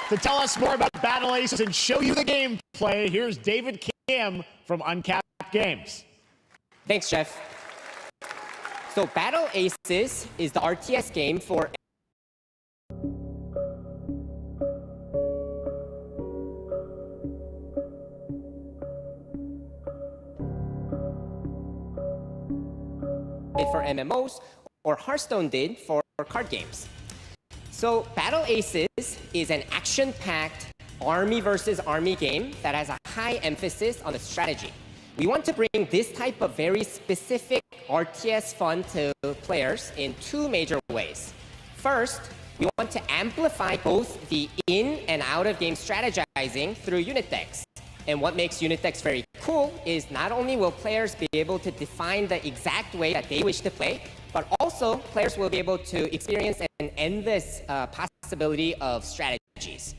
To tell us more about Battle Aces and show you the gameplay, here's David Kim from Uncapped Games. Thanks, Jeff. So Battle Aces is the RTS game for MMOs, or Hearthstone did for card games. So Battle Aces is an action-packed army versus army game that has a high emphasis on the strategy. We want to bring this type of very specific RTS fun to players in two major ways. First, we want to amplify both the in and out of game strategizing through unit decks. And what makes unit decks very cool is not only will players be able to define the exact way that they wish to play, but also players will be able to experience an endless possibility of strategies.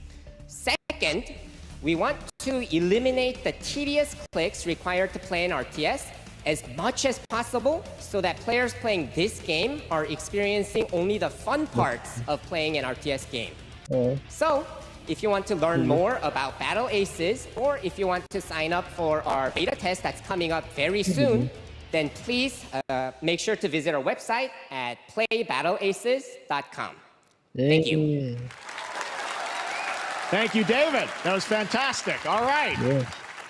Second, we want to eliminate the tedious clicks required to play an RTS as much as possible so that players playing this game are experiencing only the fun parts of playing an RTS game. So, if you want to learn more about Battle Aces, or if you want to sign up for our beta test that's coming up very soon, then please make sure to visit our website at playbattleaces.com. Thank you. Thank you, David. That was fantastic. All right.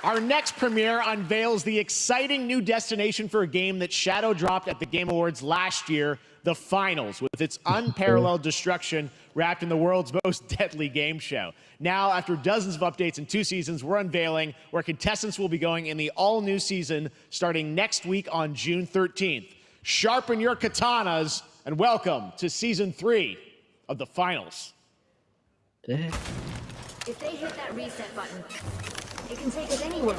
Our next premiere unveils the exciting new destination for a game that Shadow dropped at the Game Awards last year, the Finals, with its unparalleled destruction wrapped in the world's most deadly game show. Now, after dozens of updates and 2 seasons, we're unveiling where contestants will be going in the all-new season starting next week on June 13th. Sharpen your katanas and welcome to Season 3 of the Finals. If they hit that reset button, it can take us anywhere.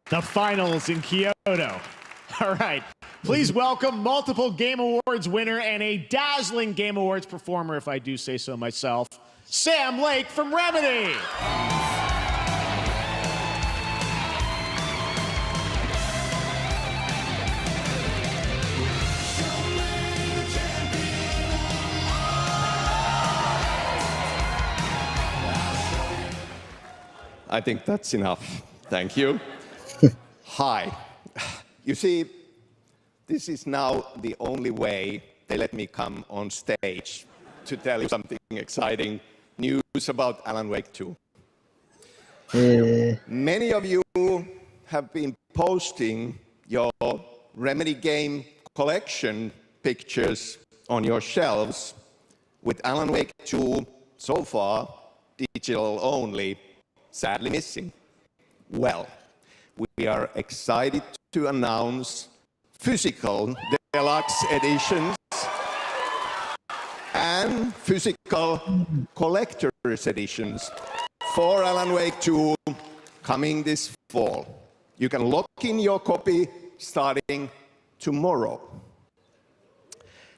The Finals in Kyoto. All right. Please welcome multiple Game Awards winner and a dazzling Game Awards performer, if I do say so myself, Sam Lake from Remedy. I think that's enough. Thank you. Hi. You see, this is now the only way they let me come on stage to tell you something exciting news about Alan Wake 2. Many of you have been posting your Remedy game collection pictures on your shelves with Alan Wake 2 so far digital only, sadly missing. Well, we are excited to announce physical deluxe editions and physical collector's editions for Alan Wake 2 coming this fall. You can lock in your copy starting tomorrow.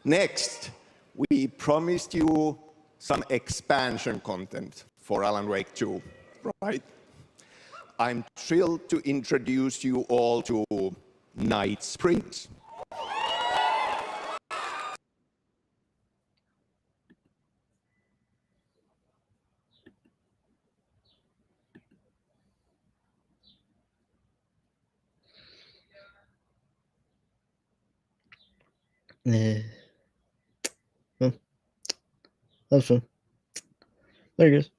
Next, we promised you some expansion content for Alan Wake 2, right? I'm thrilled to introduce you all to Night Springs. Well, that was fun. There he goes.